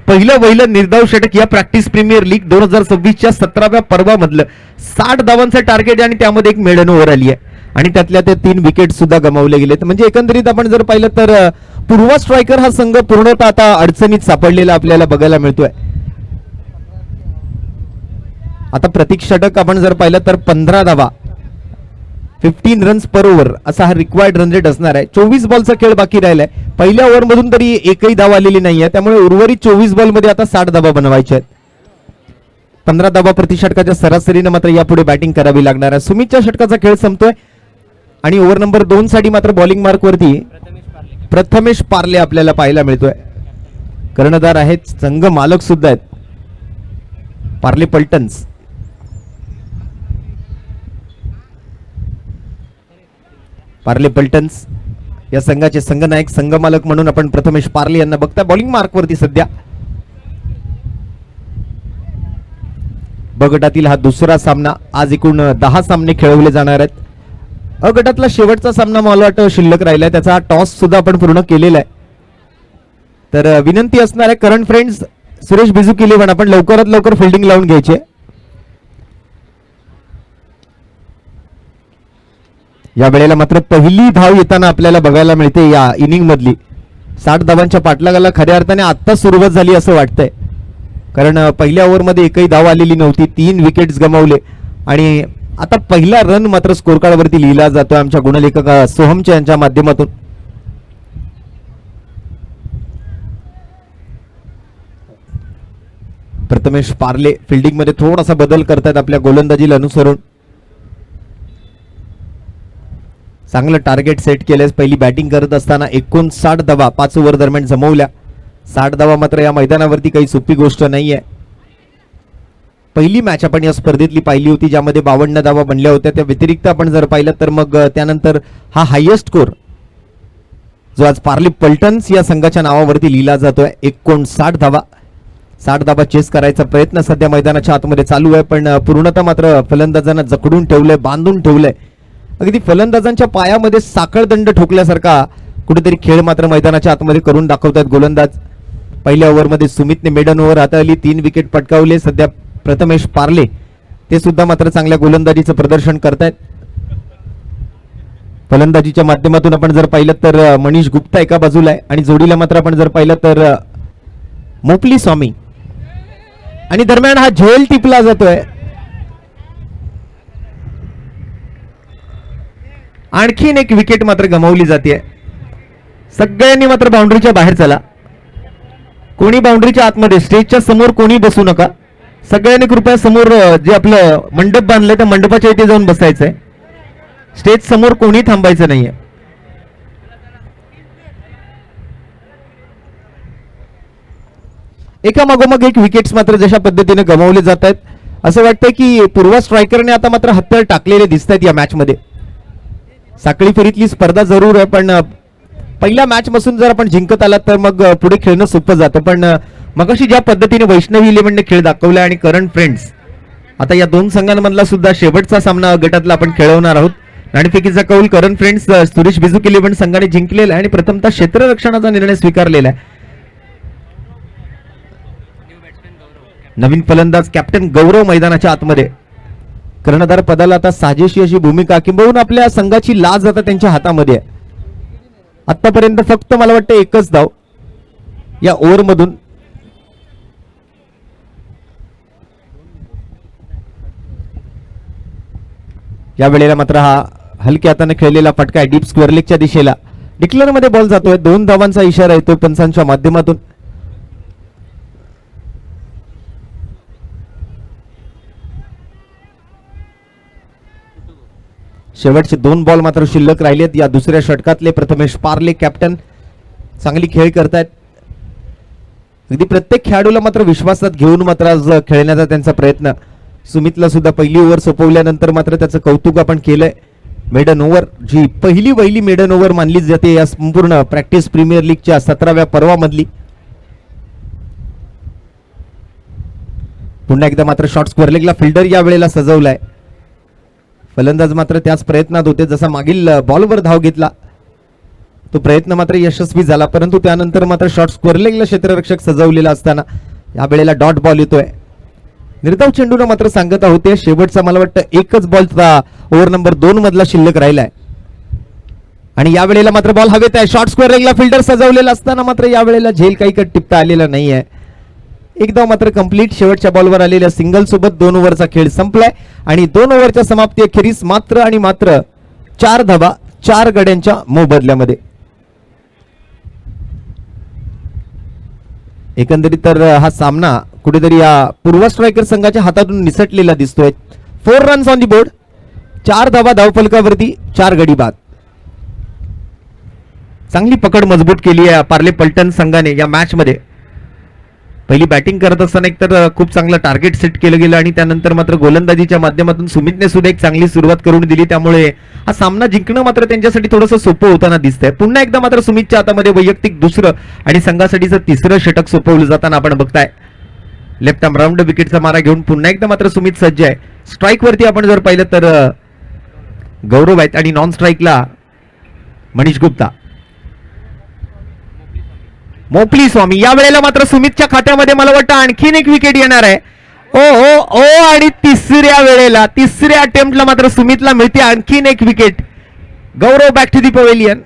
पहिलं निर्धाव षटक या प्रॅक्टिस प्रीमियर लीग 2026च्या 17व्या पर्वामधलं. 60 धावांचं टार्गेट आणि त्यामध्ये एक मेडन ओव्हर आली आहे आणि त्यातल्या ते 3 विकेट सुद्धा गमावले गेलेत. म्हणजे एकंदरीत आपण जर पाहिलं तर पूर्व स्ट्रायकर हा संघ पूर्णतः आता अडचणीत सापडलेला आपल्याला बघायला मिळतोय. आता प्रतीक षटक आपण जर पाहिलं तर 15 धावा, 15 रन्स पर ओव्हर असा हा रिक्वायर्ड रन रेट असणार आहे. 24 बॉलचा खेळ बाकी राहिलाय. पहिल्या ओव्हर मधून तरी एकही धाव आलेली नाहीये, त्यामुळे उर्वरित 24 बॉल मध्ये आता 60 धावा बनवायच्या आहेत. 15 धावा प्रति षटकाच्या सरासरीने मात्र यापुढे बॅटिंग करावी लागणार आहे. सुमितच्या षटकाचा खेळ संपतोय आणि ओव्हर नंबर 2 साठी मात्र बॉलिंग मार्क वरती प्रथमेश पार्ले आपल्याला पाहायला मिळतोय. कर्णधार आहेत, संघ मालक सुद्धा आहेत पार्ले पल्टन्स. पार्ले पल्टन्स या संघाचे संघनायक, संघमालक म्हणून आपण प्रथमेश पार्ले यांना बघता. बॉलिंग मार्क वरती सध्या ब गटातील हा दुसरा सामना. आज एकूण 10 सामने खेळवले जाणार आहेत. अ गटातला शेवटचा सामना मला वाटतं शिल्लक राहिलाय, त्याचा टॉस सुद्धा आपण पूर्ण केलेला आहे. तर विनंती असणार आहे करंट फ्रेंड्स, सुरेश बिजुक इलेव्हन आपण लवकरात लवकर फिल्डिंग लावून घ्यायचे. या वेळेला मात्र पहिली धाव येताना आपल्याला बघायला मिळते या इनिंग मधली. 60 धावांच्या पाठलागाला खऱ्या अर्थाने आता सुरुवात झाली असं वाटतंय, कारण पहिल्या ओव्हरमध्ये एकही धाव आलेली नव्हती. 3 विकेट्स गमावले आणि आता पहिला रन मात्र स्कोर कार्ड वरती लिहिला जातोय आमच्या गुणलेखक सोहमच्या यांच्या माध्यमातून. प्रथमेश पार्ले फिल्डिंग मध्ये थोडासा बदल करतायत आपल्या गोलंदाजीला अनुसरून. चांगलं टार्गेट सेट केलंय. पहिली बॅटिंग करत असताना 59 धावा 5 ओव्हर दरम्यान जमवल्या. 60 धावा मात्र या मैदानावरती काही सोपी गोष्ट नाहीये. पहिली मॅच आपण या स्पर्धेतली पाहिली होती ज्यामध्ये 52 धावा बनल्या होत्या. त्या व्यतिरिक्त आपण जर पाहिलं तर मग त्यानंतर हा हायेस्ट स्कोर जो आज पार्ले पल्टन्स या संघाच्या नावावरती लिहिला जातोय. 59 धावा. 60 धावा चेस करायचा प्रयत्न सध्या मैदानाच्या आतमध्ये चालू आहे, पण पूर्णतः मात्र फलंदाजांना जखडून ठेवलंय, बांधून ठेवलंय. अगदी फलंदाजांच्या पायामध्ये साखळदंड ठोकल्यासारखा कुठेतरी खेळ मात्र मैदानाच्या आतमध्ये करून दाखवतात गोलंदाज. पहिल्या ओव्हरमध्ये सुमितने मेडन ओव्हर हाताळली, 3 विकेट पटकावले. सध्या प्रथमेश पार्ले ते सुद्धा मात्र चांगल्या गोलंदाजीचं प्रदर्शन करतायत. फलंदाजीच्या माध्यमातून आपण जर पाहिलं तर मनीष गुप्ता एका बाजूला आहे आणि जोडीला मात्र आपण जर पाहिलं तर मोपली स्वामी. आणि दरम्यान हा झेल टिपला जातोय. आणखीन एक विकेट मात्र गमावली जाते. सगळ्यांनी मात्र बाउंड्रीच्या बाहेर चला. कोणी बाउंड्रीच्या आतमध्ये स्टेजच्या समोर कोणी बसू नका. सगळ्यांनी कृपया समोर जे आपलं मंडप बांधलंय त्या मंडपाच्या इथे जाऊन बसायचंय. स्टेज समोर कोणी थांबायचं नाहीये. एका मागोमाग एक विकेट्स मात्र जशा पद्धतीने गमावले जात आहेत. असं वाटतंय की पूर्वा स्ट्रायकरने आता मात्र हत्यार टाकलेले दिसत आहेत या मॅच मध्ये. साखळी फेरीतली स्पर्धा जरूर आहे पण पहिल्या मॅच पासून जर आपण जिंकत आलात तर मग पुढे खेळणं सोपं जातं. पण मगाशी ज्या पद्धतीने वैष्णवी इलेव्हनने खेळ दाखवला आणि करंट फ्रेंड्स आता या दोन संघांमधला सुद्धा शेवटचा सामना गटातला आपण खेळवणार आहोत. नाणेफेकीचा कौल करंट फ्रेंड्स सुरेश बिजुक इलेव्हन संघाने जिंकलेला आहे आणि प्रथमतः क्षेत्ररक्षणाचा निर्णय स्वीकारलेला आहे. नवीन फलंदाज कॅप्टन गौरव मैदानाच्या आतमध्ये. कर्णधार पदाला आता साजेशी अशी भूमिका किंबहुना आपल्या संघाची लाज आता त्यांच्या हातामध्ये आहे. आतापर्यंत फक्त मला वाटतं एकच धाव या ओव्हर मधून. या वेळेला मात्र हा हलक्या हाताने खेळलेला फटका आहे डीप स्क्वेअर लेगच्या दिशेला. डिक्लेअर मध्ये बॉल जातोय. 2 धावांचा इशारा येतोय पंचांच्या माध्यमातून. शेवटचे 2 बॉल मात्र शिल्लक राहिलेत या दुसऱ्या षटकातले. प्रथमेश पार्ले कॅप्टन चांगली खेळ करतायत. अगदी प्रत्येक खेळाडूला मात्र विश्वासात घेऊन मात्र आज खेळण्याचा त्यांचा प्रयत्न. सुमितला सुद्धा पहिली ओव्हर सोपवल्यानंतर मात्र त्याचं कौतुक आपण केलंय. मेडन ओव्हर जी पहिली मेडन ओव्हर मानली जाते या संपूर्ण प्रॅक्टिस प्रीमियर लीगच्या 17व्या पर्वामधली. पुन्हा एकदा मात्र शॉर्ट स्क्वेअर लेगला फिल्डर या वेळेला सजवलाय. फलंदाज मात्र त्याच प्रयत्नात होते. जसा मागील बॉलवर धाव घेतला तो प्रयत्न मात्र यशस्वी झाला परंतु त्यानंतर मात्र शॉर्ट स्क्वेअर लेगला क्षेत्ररक्षक सजवलेला असताना या वेळेला डॉट बॉल येतोय. निर्धाव चेंडूला मात्र सांगत होते शेवटचा मला वाटतं एकच बॉलचा ओव्हर नंबर 2 मधला शिल्लक राहिलाय आणि या वेळेला मात्र बॉल हवेत आहे. शॉर्ट स्क्वेअर लेगला फिल्डर सजवलेला असताना मात्र या वेळेला झेल काही कट टिपता आलेला नाहीये. एकदा मात्र कंप्लीट शेवटच्या बॉलवर आलेल्या सिंगल सोबत 2 ओव्हरचा खेळ संपलाय आणि 2 ओव्हरच्या समाप्ती अखेरीस मात्र आणि मात्र 4 धावा 4 गड्यांच्या मोबदल्यामध्ये. एकंदरीत तर हा सामना कुठेतरी या पूर्वा स्ट्रायकर संघाच्या हातातून निसटलेला दिसतोय. 4 रन्स ऑन दी बोर्ड. 4 धावा धावफलकावरती 4 गडी बाद. चांगली पकड मजबूत केली आहे पार्ले पलटण संघाने या मॅच मध्ये. पहिली बॅटिंग करत असताना एकतर खूप चांगलं टार्गेट सेट केलं गेलं आणि त्यानंतर मात्र गोलंदाजीच्या माध्यमातून सुमितने सुद्धा एक चांगली सुरुवात करून दिली. त्यामुळे हा सामना जिंकणं मात्र त्यांच्यासाठी थोडंसं सोपं होताना दिसतंय. पुन्हा एकदा मात्र सुमितच्या हातामध्ये वैयक्तिक दुसरं आणि संघासाठीचं 3रं षटक सोपवलं जाताना आपण बघताय. लेफ्ट आर्म राऊंड विकेटचा मारा घेऊन पुन्हा एकदा मात्र सुमित सज्ज आहे. स्ट्राईक वरती आपण जर पाहिलं तर गौरव आहेत आणि नॉन स्ट्राईकला मनीष गुप्ता. मोपली स्वामी. या वेळेला मात्र सुमितच्या खात्यामध्ये मला वाटतं आणखीन एक विकेट येणार आहे. ओ आणि तिसऱ्या अटेम्प्टला मात्र सुमितला मिळते आणखीन एक wicket. Gaurav back to the pavilion.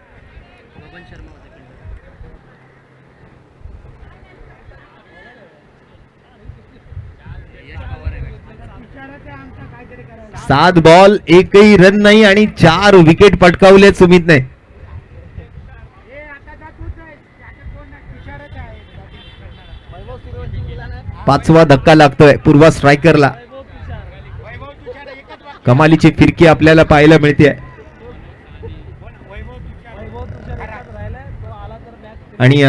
सात बॉल एकही रन नाही आणि 4 विकेट पटकावले सुमितने. पाचवा धक्का लागतोय पूर्वा स्ट्रायकरला. कमालीची फिरकी आपल्याला पाहायला मिळते आणि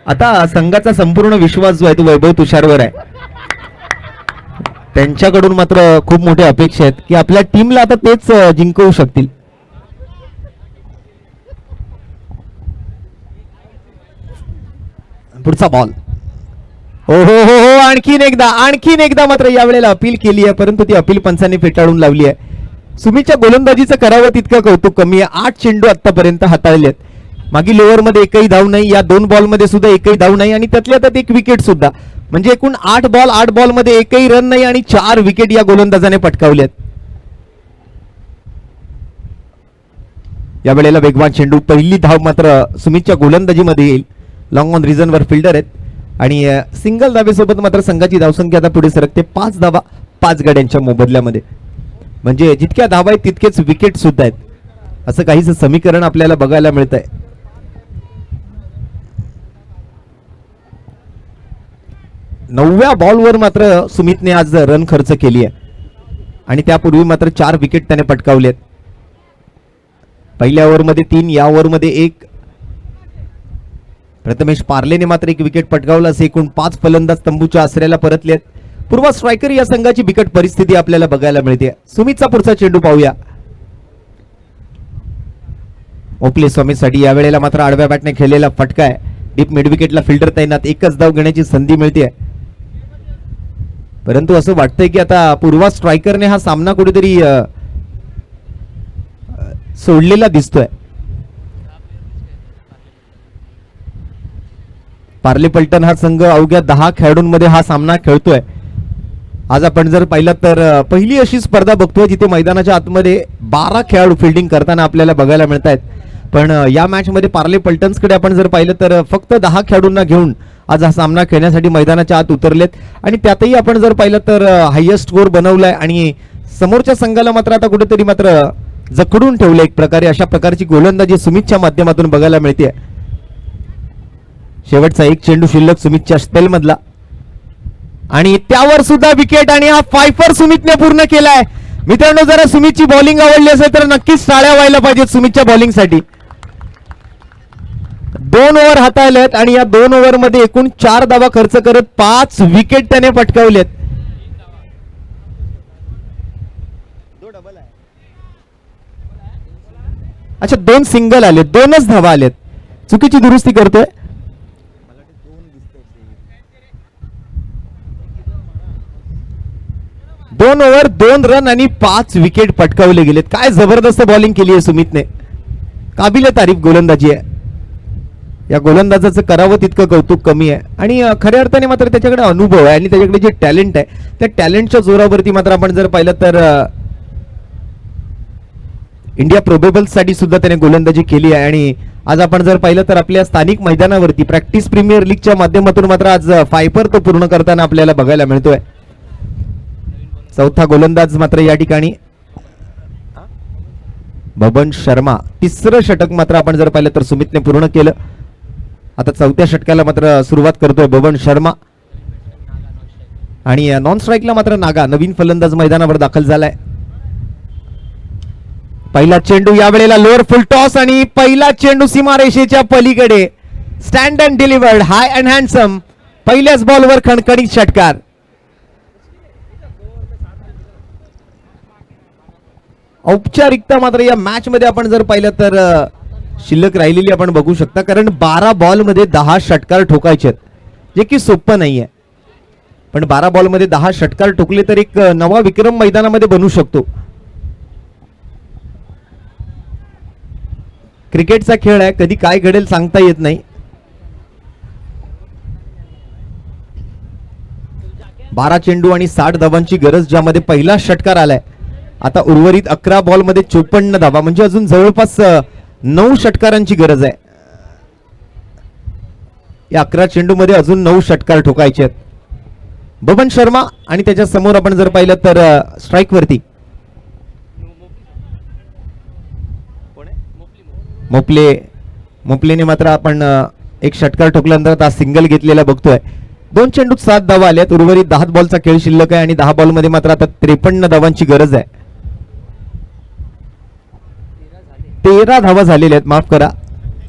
आता संघाचा संपूर्ण विश्वास जो आहे तो वैभव तुषारवर आहे. त्यांच्याकडून मात्र खूप मोठ्या अपेक्षा आहेत की आपल्या टीमला आता तेच जिंकवू शकतील. पुढचा बॉल. हो आणखीन एकदा मात्र या वेळेला अपील केली आहे परंतु ती अपील पंचांनी फेटाळून लावली आहे. सुमितच्या गोलंदाजीचं करावं तितकं कौतुक कमी आहे. 8 चेंडू आतापर्यंत हाताळले आहेत. मागील ओव्हरमध्ये एकही धाव नाही. या 2 बॉलमध्ये सुद्धा एकही धाव नाही आणि त्यातल्या त्यात एक विकेट सुद्धा. म्हणजे एकूण 8 बॉल मध्ये एकही रन नाही आणि 4 विकेट या गोलंदाजाने पटकावल्यात. या वेळेला वेगवान चेंडू, पहिली धाव मात्र सुमितच्या गोलंदाजीमध्ये येईल. लॉंग ऑन रिझनवर फिल्डर आहेत आणि सिंगल धावेसोबत मात्र संघाची धावसंख्या आता पुढे सरकते 5 धावा 5 गड्यांच्या मोबदल्यामध्ये. म्हणजे जितक्या धावा आहेत तितकेच विकेट सुद्धा आहेत, असं काहीच समीकरण आपल्याला बघायला मिळत आहे. नवव्या बॉलवर मात्र सुमितने आज रन खर्च केली आहे आणि त्यापूर्वी मात्र 4 विकेट त्याने पटकावलेत. पहिल्या ओव्हरमध्ये 3, या ओव्हरमध्ये 1. प्रथमेश पार्लेने मात्र 1 विकेट पटकावलं. असे एकूण 5 फलंदाज तंबूच्या आसऱ्याला परतलेत. पूर्व स्ट्रायकर या संघाची बिकट परिस्थिती आपल्याला बघायला मिळते. सुमितचा पुढचा चेंडू पाहूया. ओपले स्वामीसाठी यावेळेला मात्र आडव्या बॅटने खेळलेला फटका आहे. डीप मिड विकेटला फिल्डर तैनात, एकच धाव घेण्याची संधी मिळते. परंतु असं वाटतंय की आता पूर्वा स्ट्रायकरने हा सामना कुठेतरी सोडलेला दिसतोय. पार्ले पलटण हा संघ अवघ्या 10 खेळाडूंमध्ये हा सामना खेळतोय. आज आपण जर पाहिलं तर पहिली अशी स्पर्धा बघतोय जिथे मैदानाच्या आतमध्ये 12 खेळाडू फिल्डिंग करताना आपल्याला बघायला मिळत आहेत. पण या मॅच मध्ये पार्ले पलटन्सकडे आपण जर पाहिलं तर फक्त 10 खेळाडूंना घेऊन आज हा सामना खेळण्यासाठी मैदानाच्या आत उतरलेत आणि त्यातही आपण जर पाहिलं तर हायेस्ट स्कोर बनवलाय आणि समोरच्या संघाला मात्र आता कुठेतरी मात्र जखडून ठेवलं एक प्रकारे. अशा प्रकारची गोलंदाजी सुमितच्या माध्यमातून बघायला मिळते. शेवटचा एक चेंडू शिल्लक सुमितच्या स्पेल मधला आणि त्यावर सुद्धा विकेट आणि हा फायफर सुमितने पूर्ण केलाय. मित्रांनो, जरा सुमितची बॉलिंग आवडली असेल तर नक्कीच टाळ्या व्हायला पाहिजेत सुमितच्या बॉलिंगसाठी. 2 ओव्हर हाताळलेत आणि या 2 ओव्हर मध्ये एकूण 4 धावा खर्च करत 5 विकेट त्याने पटकावलेत. अच्छा, 2 सिंगल आले, 2च धावा आलेत. चुकीची दुरुस्ती करतोय. 2 ओव्हर 2 रन आणि 5 विकेट पटकावले गेलेत. काय जबरदस्त बॉलिंग केली आहे सुमितने. काबिले तारीफ गोलंदाजी आहे. या गोलंदाजाचं करावं तितकं कौतुक कमी आहे आणि खऱ्या अर्थाने मात्र त्याच्याकडे अनुभव आहे आणि त्याच्याकडे जे टॅलेंट आहे त्या टॅलेंटच्या जोरावरती मात्र आपण जर पाहिलं तर इंडिया प्रोबेबल्स साठी सुद्धा त्याने गोलंदाजी केली आहे आणि आज आपण जर पाहिलं तर आपल्या स्थानिक मैदानावरती प्रॅक्टिस प्रीमियर लीगच्या माध्यमातून मात्र आज फायफर तो पूर्ण करताना आपल्याला बघायला मिळतोय. चौथा गोलंदाज मात्र या ठिकाणी बबन शर्मा. 3रं षटक मात्र आपण जर पाहिलं तर सुमितने पूर्ण केलं. आता 4थ्या षटकाला मात्र सुरुवात करतोय बबन शर्मा आणि नॉन स्ट्राईकला मात्र नागा नवीन फलंदाज मैदानावर दाखल झालाय. पहिला चेंडू यावेळेला लोअर फुल टॉस आणि पहिला चेंडू सीमारेषेच्या पलीकडे. Stand and delivered, high and handsome. पहिल्याच बॉलवर खणखणीत षटकार. औपचारिकता मात्र या मॅच मध्ये आपण जर पाहिलं तर शिल्लक राहिलेली आपण बघू शकता, कारण 12 बॉल मध्ये 10 षटकार ठोकायचे आहेत, जे की सोपं नाहीये. पण 12 बॉल मध्ये 10 षटकार ठोकले तर एक नवा विक्रम मैदानामध्ये बनू शकतो. क्रिकेटचा खेळ आहे, कधी काय घडेल सांगता येत नाही. 12 चेंडू आणि 60 धावांची गरज, ज्यामध्ये पहिला षटकार आलाय. आता उर्वरित 11 बॉल मध्ये 54 धावा, म्हणजे अजून जवळपास 9 षटकारांची गरज आहे. या 11 चेंडू मध्ये अजून 9 षटकार ठोकायचे आहेत. बबन शर्मा आणि त्याच्या समोर आपण जर पाहिलं तर स्ट्राईक वरती मोपलेने मात्र आपण एक षटकार ठोकल्यानंतर आता सिंगल घेतलेला बघतोय. 2 चेंडूत 7 धावा आल्यात. उर्वरित 10 बॉलचा खेळ शिल्लक आहे आणि 10 बॉल मध्ये मात्र आता 53 धावांची गरज आहे. 13 धावा झालेल्या आहेत, माफ करा.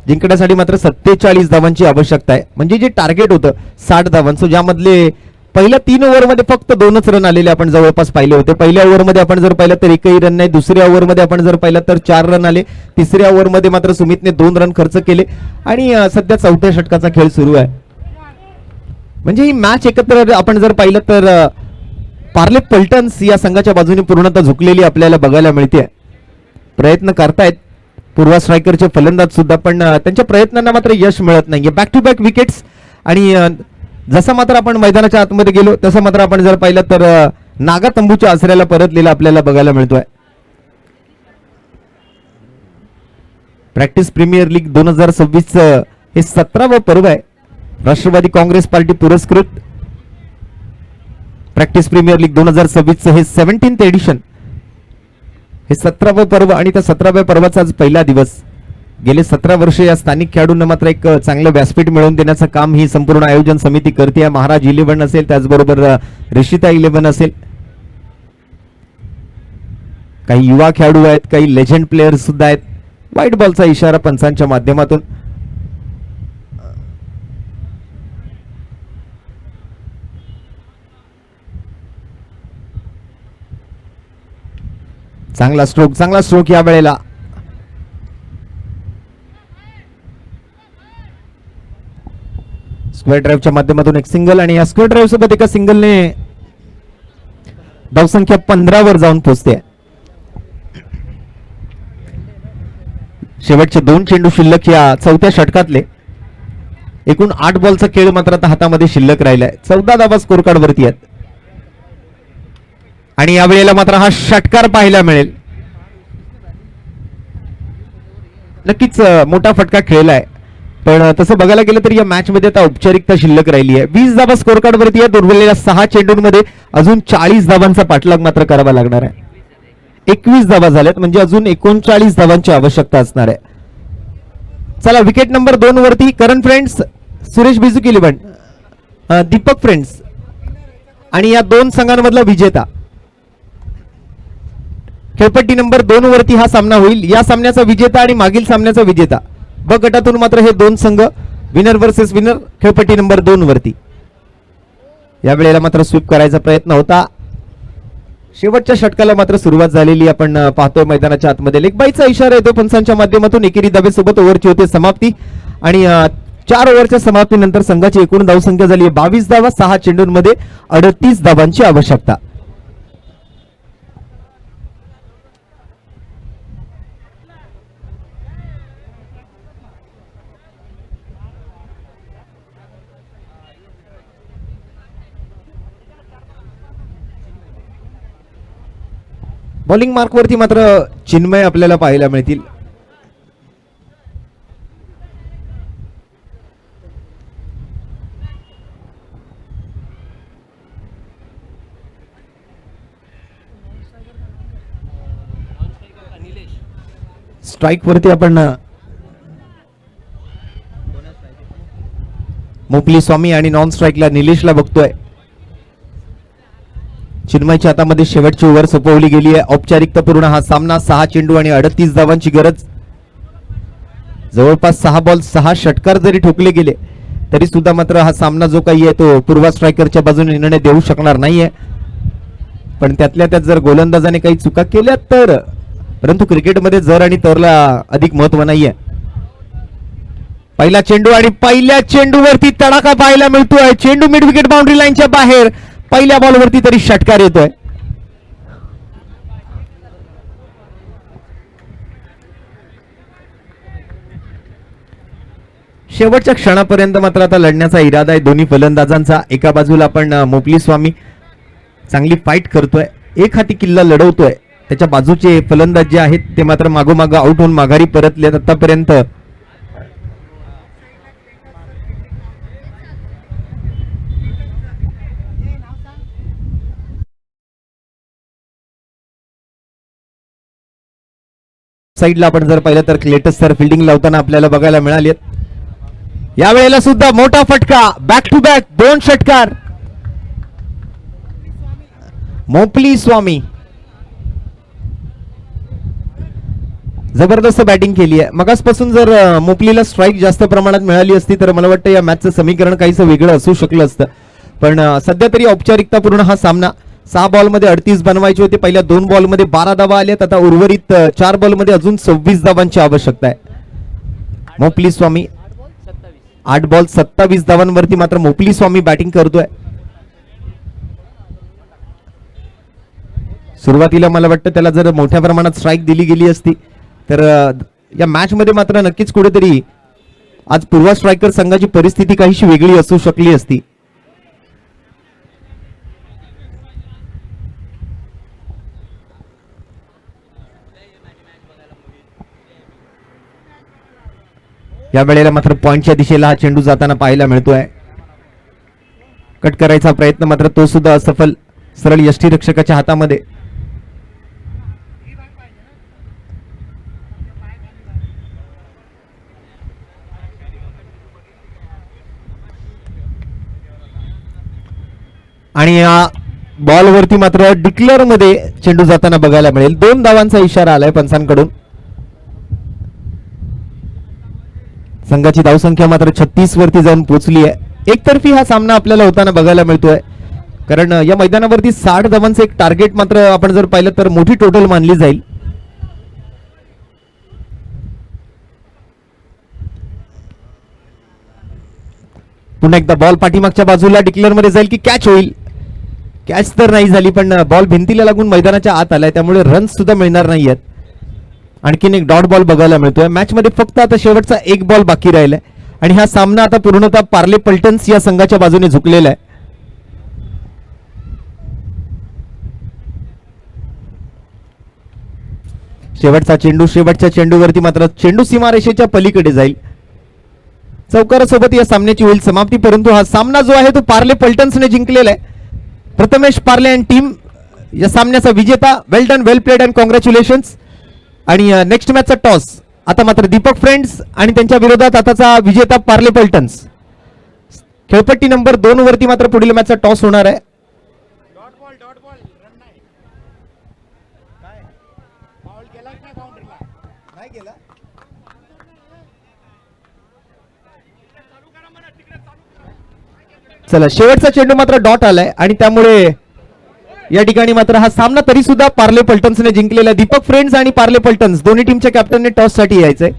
जिंकण्यासाठी मात्र 47 धावांची आवश्यकता आहे. म्हणजे जे टार्गेट होतं 60 धावांचं, ज्यामधले पहिल्या 3 ओव्हरमध्ये फक्त 2च रन आलेले आपण जवळपास पाहिले होते. पहिल्या ओव्हरमध्ये आपण जर पाहिलं तर एकही रन नाही. दुसऱ्या ओव्हरमध्ये आपण जर पाहिलं तर 4 रन आले. तिसऱ्या ओव्हरमध्ये मात्र सुमितने 2 रन खर्च केले आणि सध्या 4थ्या षटकाचा खेळ सुरू आहे. म्हणजे ही मॅच एकत्र आपण जर पाहिलं तर पार्ले पलटन्स या संघाच्या बाजूने पूर्णतः झुकलेली आपल्याला बघायला मिळते. प्रयत्न करतायत पूर्वा स्ट्रायकरचे फलंदाज सुद्धा, पण त्यांच्या प्रयत्नांना मात्र यश मिळत नाहीये. बॅक टू बॅक विकेट्स आणि जसं मात्र आपण मैदानाच्या आतमध्ये गेलो तसं मात्र आपण जर पाहिलं तर नागा तंबूच्या आसऱ्याला परतलेला आपल्याला बघायला मिळतोय. प्रॅक्टिस प्रीमियर लीग 2026 हे 17वं पर्व आहे. राष्ट्रवादी काँग्रेस पार्टी पुरस्कृत प्रॅक्टिस प्रीमियर लीग 2026 हे 17th एडिशन, हे 17वं पर्व आणि त्या 17व्या पर्वाचा आज पहिला दिवस. गेले 17 वर्ष या स्थानिक खेळाडूंना मात्र एक चांगलं व्यासपीठ मिळवून देण्याचं काम ही संपूर्ण आयोजन समिती करते. महाराज 11 असेल, त्याचबरोबर ऋषिता 11 असेल, काही युवा खेळाडू आहेत, काही लेजंड प्लेयर सुद्धा आहेत. व्हाईट बॉलचा इशारा पंचांच्या माध्यमातून. चांगला स्ट्रोक या वेळेला. स्क्वेअर ड्राईव्हच्या माध्यमातून एक सिंगल आणि या स्क्वेअर ड्राईव्ह सोबत एका सिंगलने धावसंख्या 15 वर जाऊन पोहोचते. शेवटचे 2 चेंडू शिल्लक या 4थ्या षटकातले. एकूण 8 बॉलचा खेळ मात्र आता हातामध्ये शिल्लक राहिलाय. 14 धावा स्कोर कार्ड वरती आहेत आणि यावेळेला मात्र हा षटकार पाहायला मिळेल. नक्कीच मोठा फटका खेळलाय, पण तसं बघायला गेलं तर या मॅच मध्ये आता औपचारिकता शिल्लक राहिली आहे. 20 धावा स्कोर कार्ड वरती आहेत. उरलेल्या 6 चेंडूंमध्ये अजून 40 धावांचा पाठलाग मात्र करावा लागणार आहे. 21 धावा झाल्यात, म्हणजे अजून 39 धावांची आवश्यकता असणार आहे. चला, विकेट नंबर 2 वरती करण फ्रेंड्स, सुरेश बिजुक 11, दीपक फ्रेंड्स आणि या 2 संघांमधला विजेता. खेळपट्टी नंबर 2 वरती हा सामना होईल. या सामन्याचा विजेता आणि मागील सामन्याचा विजेता. ब गटातून मात्र हे 2 संघ विनर वर्सेस विनर खेळपट्टी नंबर 2 वरती. यावेळेला मात्र स्वीप करायचा प्रयत्न होता. शेवटच्या षटकाला मात्र सुरुवात झालेली आपण पाहतोय मैदानाच्या आतमध्ये. लेगबाईचा इशारा येतो पंचांच्या माध्यमातून. एकेरी धावेसोबत ओव्हरची होते समाप्ती आणि 4 ओव्हरच्या समाप्तीनंतर संघाची एकूण धावसंख्या झाली 22 धावा. 6 चेंडूंमध्ये 38 धावांची आवश्यकता. बॉलिंग मार्क वरती मात्र चिन्मय आपल्याला पाहायला मिळतील. स्ट्राइक वरती आपण मोपली स्वामी आणि नॉन स्ट्राईकला निलेशला बघतोय. चिन्मयच्या हातामध्ये शेवटची ओव्हर सोपवली गेली आहे. औपचारिकतापूर्ण हा सामना. 6 चेंडू आणि 38 धावांची गरज. जवळपास 6 बॉल 6 षटकार जरी ठोकले गेले तरी सुद्धा मात्र हा सामना जो काही आहे तो पूर्वा स्ट्रायकरच्या बाजूने निर्णय देऊ शकणार नाहीये. पण त्यातल्या त्यात जर गोलंदाजाने काही चुका केल्या तर, परंतु क्रिकेटमध्ये जर आणि तरला अधिक महत्व नाहीये. पहिला चेंडू आणि पहिल्या चेंडूवरती तडाखा पाहायला मिळतोय. चेंडू मिड विकेट बाउंड्री लाईनच्या बाहेर. पहिल्या बॉलवरती तरी षटकार येतोय. शेवटच्या क्षणापर्यंत मात्र आता लढण्याचा इरादा आहे दोन्ही फलंदाजांचा. एका बाजूला आपण मोपली स्वामी चांगली फाईट करतोय, एक हाती किल्ला लढवतोय. त्याच्या बाजूचे फलंदाज जे आहेत ते मात्र मागोमाग आउट होऊन माघारी परतलेत आतापर्यंत. साईडला आपण जर पाहिलं तर क्लेटस सर फिल्डिंग लावताना आपल्याला बघायला मिळाले. यावेळेला सुद्धा मोठा फटका. बॅक टू बॅक 2 षटकार. मोपली स्वामी जबरदस्त बॅटिंग केली आहे. मगासपासून जर मोपलीला स्ट्राईक जास्त प्रमाणात मिळाली असती तर मला वाटतं या मॅचचं समीकरण काहीसं वेगळं असू शकलं असतं. पण सध्या तरी औपचारिकतापूर्ण हा सामना. 6 बॉलमध्ये 38 बनवायचे होते. पहिल्या 2 बॉलमध्ये 12 धावा आल्यात. आता उर्वरित 4 बॉलमध्ये अजून 26 धावांची आवश्यकता आहे. मोपली स्वामी 8 बॉल 27 धावांवरती मात्र मोपली स्वामी बॅटिंग करतोय. सुरुवातीला मला वाटतं त्याला जर मोठ्या प्रमाणात स्ट्राईक दिली गेली असती तर या मॅच मध्ये मात्र नक्कीच कुठेतरी आज पूर्वा स्ट्रायकर संघाची परिस्थिती काहीशी वेगळी असू शकली असती. या वेळेला मात्र पॉइंटच्या दिशेला हा चेंडू जाताना पाहायला मिळतोय. कट करायचा प्रयत्न मात्र तो सुद्धा असफल. सरळ यष्टीरक्षकाच्या हातामध्ये. आणि या बॉलवरती मात्र डिक्लेअर मध्ये चेंडू जाताना बघायला मिळेल. 2 धावांचा इशारा आलाय पंचांकडून. संघाची धावसंख्या मात्र 36 वरती जाऊन पोहोचली आहे. एकतर्फी हा सामना आपल्याला होताना बघायला मिळतोय, कारण या मैदानावरती 60 धावांचं एक टार्गेट मात्र आपण जर पाहिलं तर मोठी टोटल मानली जाईल. पुन्हा एकदा बॉल पाठीमागच्या बाजूला डिक्लेअर मध्ये जाईल की कॅच होईल. कॅच तर नाही झाली, पण बॉल भिंतीला लागून मैदानाच्या आत आलाय, त्यामुळे रन्स सुद्धा मिळणार नाहीयेत. आणखीन एक डॉट बॉल बघायला मिळतोय. मॅच मध्ये फक्त आता शेवटचा एक बॉल बाकी राहिलाय आणि हा सामना आता पूर्णतः पार्ले पल्टन्स या संघाच्या बाजूने झुकलेला आहे. शेवटचा चेंडू. शेवटच्या चेंडूवरती मात्र चेंडू सीमारेषेच्या पलीकडे जाईल. चौकारासोबत या सामन्याची होईल समाप्ती, परंतु हा सामना जो आहे तो पार्ले पल्टन्सने जिंकलेला आहे. प्रथमेश पार्ले अँड टीम या सामन्याचा विजेता. Well done, well played and congratulations. आणि नेक्स्ट मॅचचा टॉस आता मात्र दीपक फ्रेंड्स आणि त्यांच्या विरोधात आताचा विजेता पार्ले पल्टन्स. खेळपट्टी नंबर 2 वरती मात्र पुढील मॅचचा टॉस होणार आहे. चला, शेवटचा चेंडू मात्र डॉट आलाय आणि त्यामुळे या ठिकाणी मात्र हा सामना तरी सुद्धा पार्ले पल्टन्सने जिंकलेला. दीपक फ्रेंड्स आणि पार्ले पल्टन्स दोन्ही टीमच्या कॅप्टनने टॉस साठी यायचंय.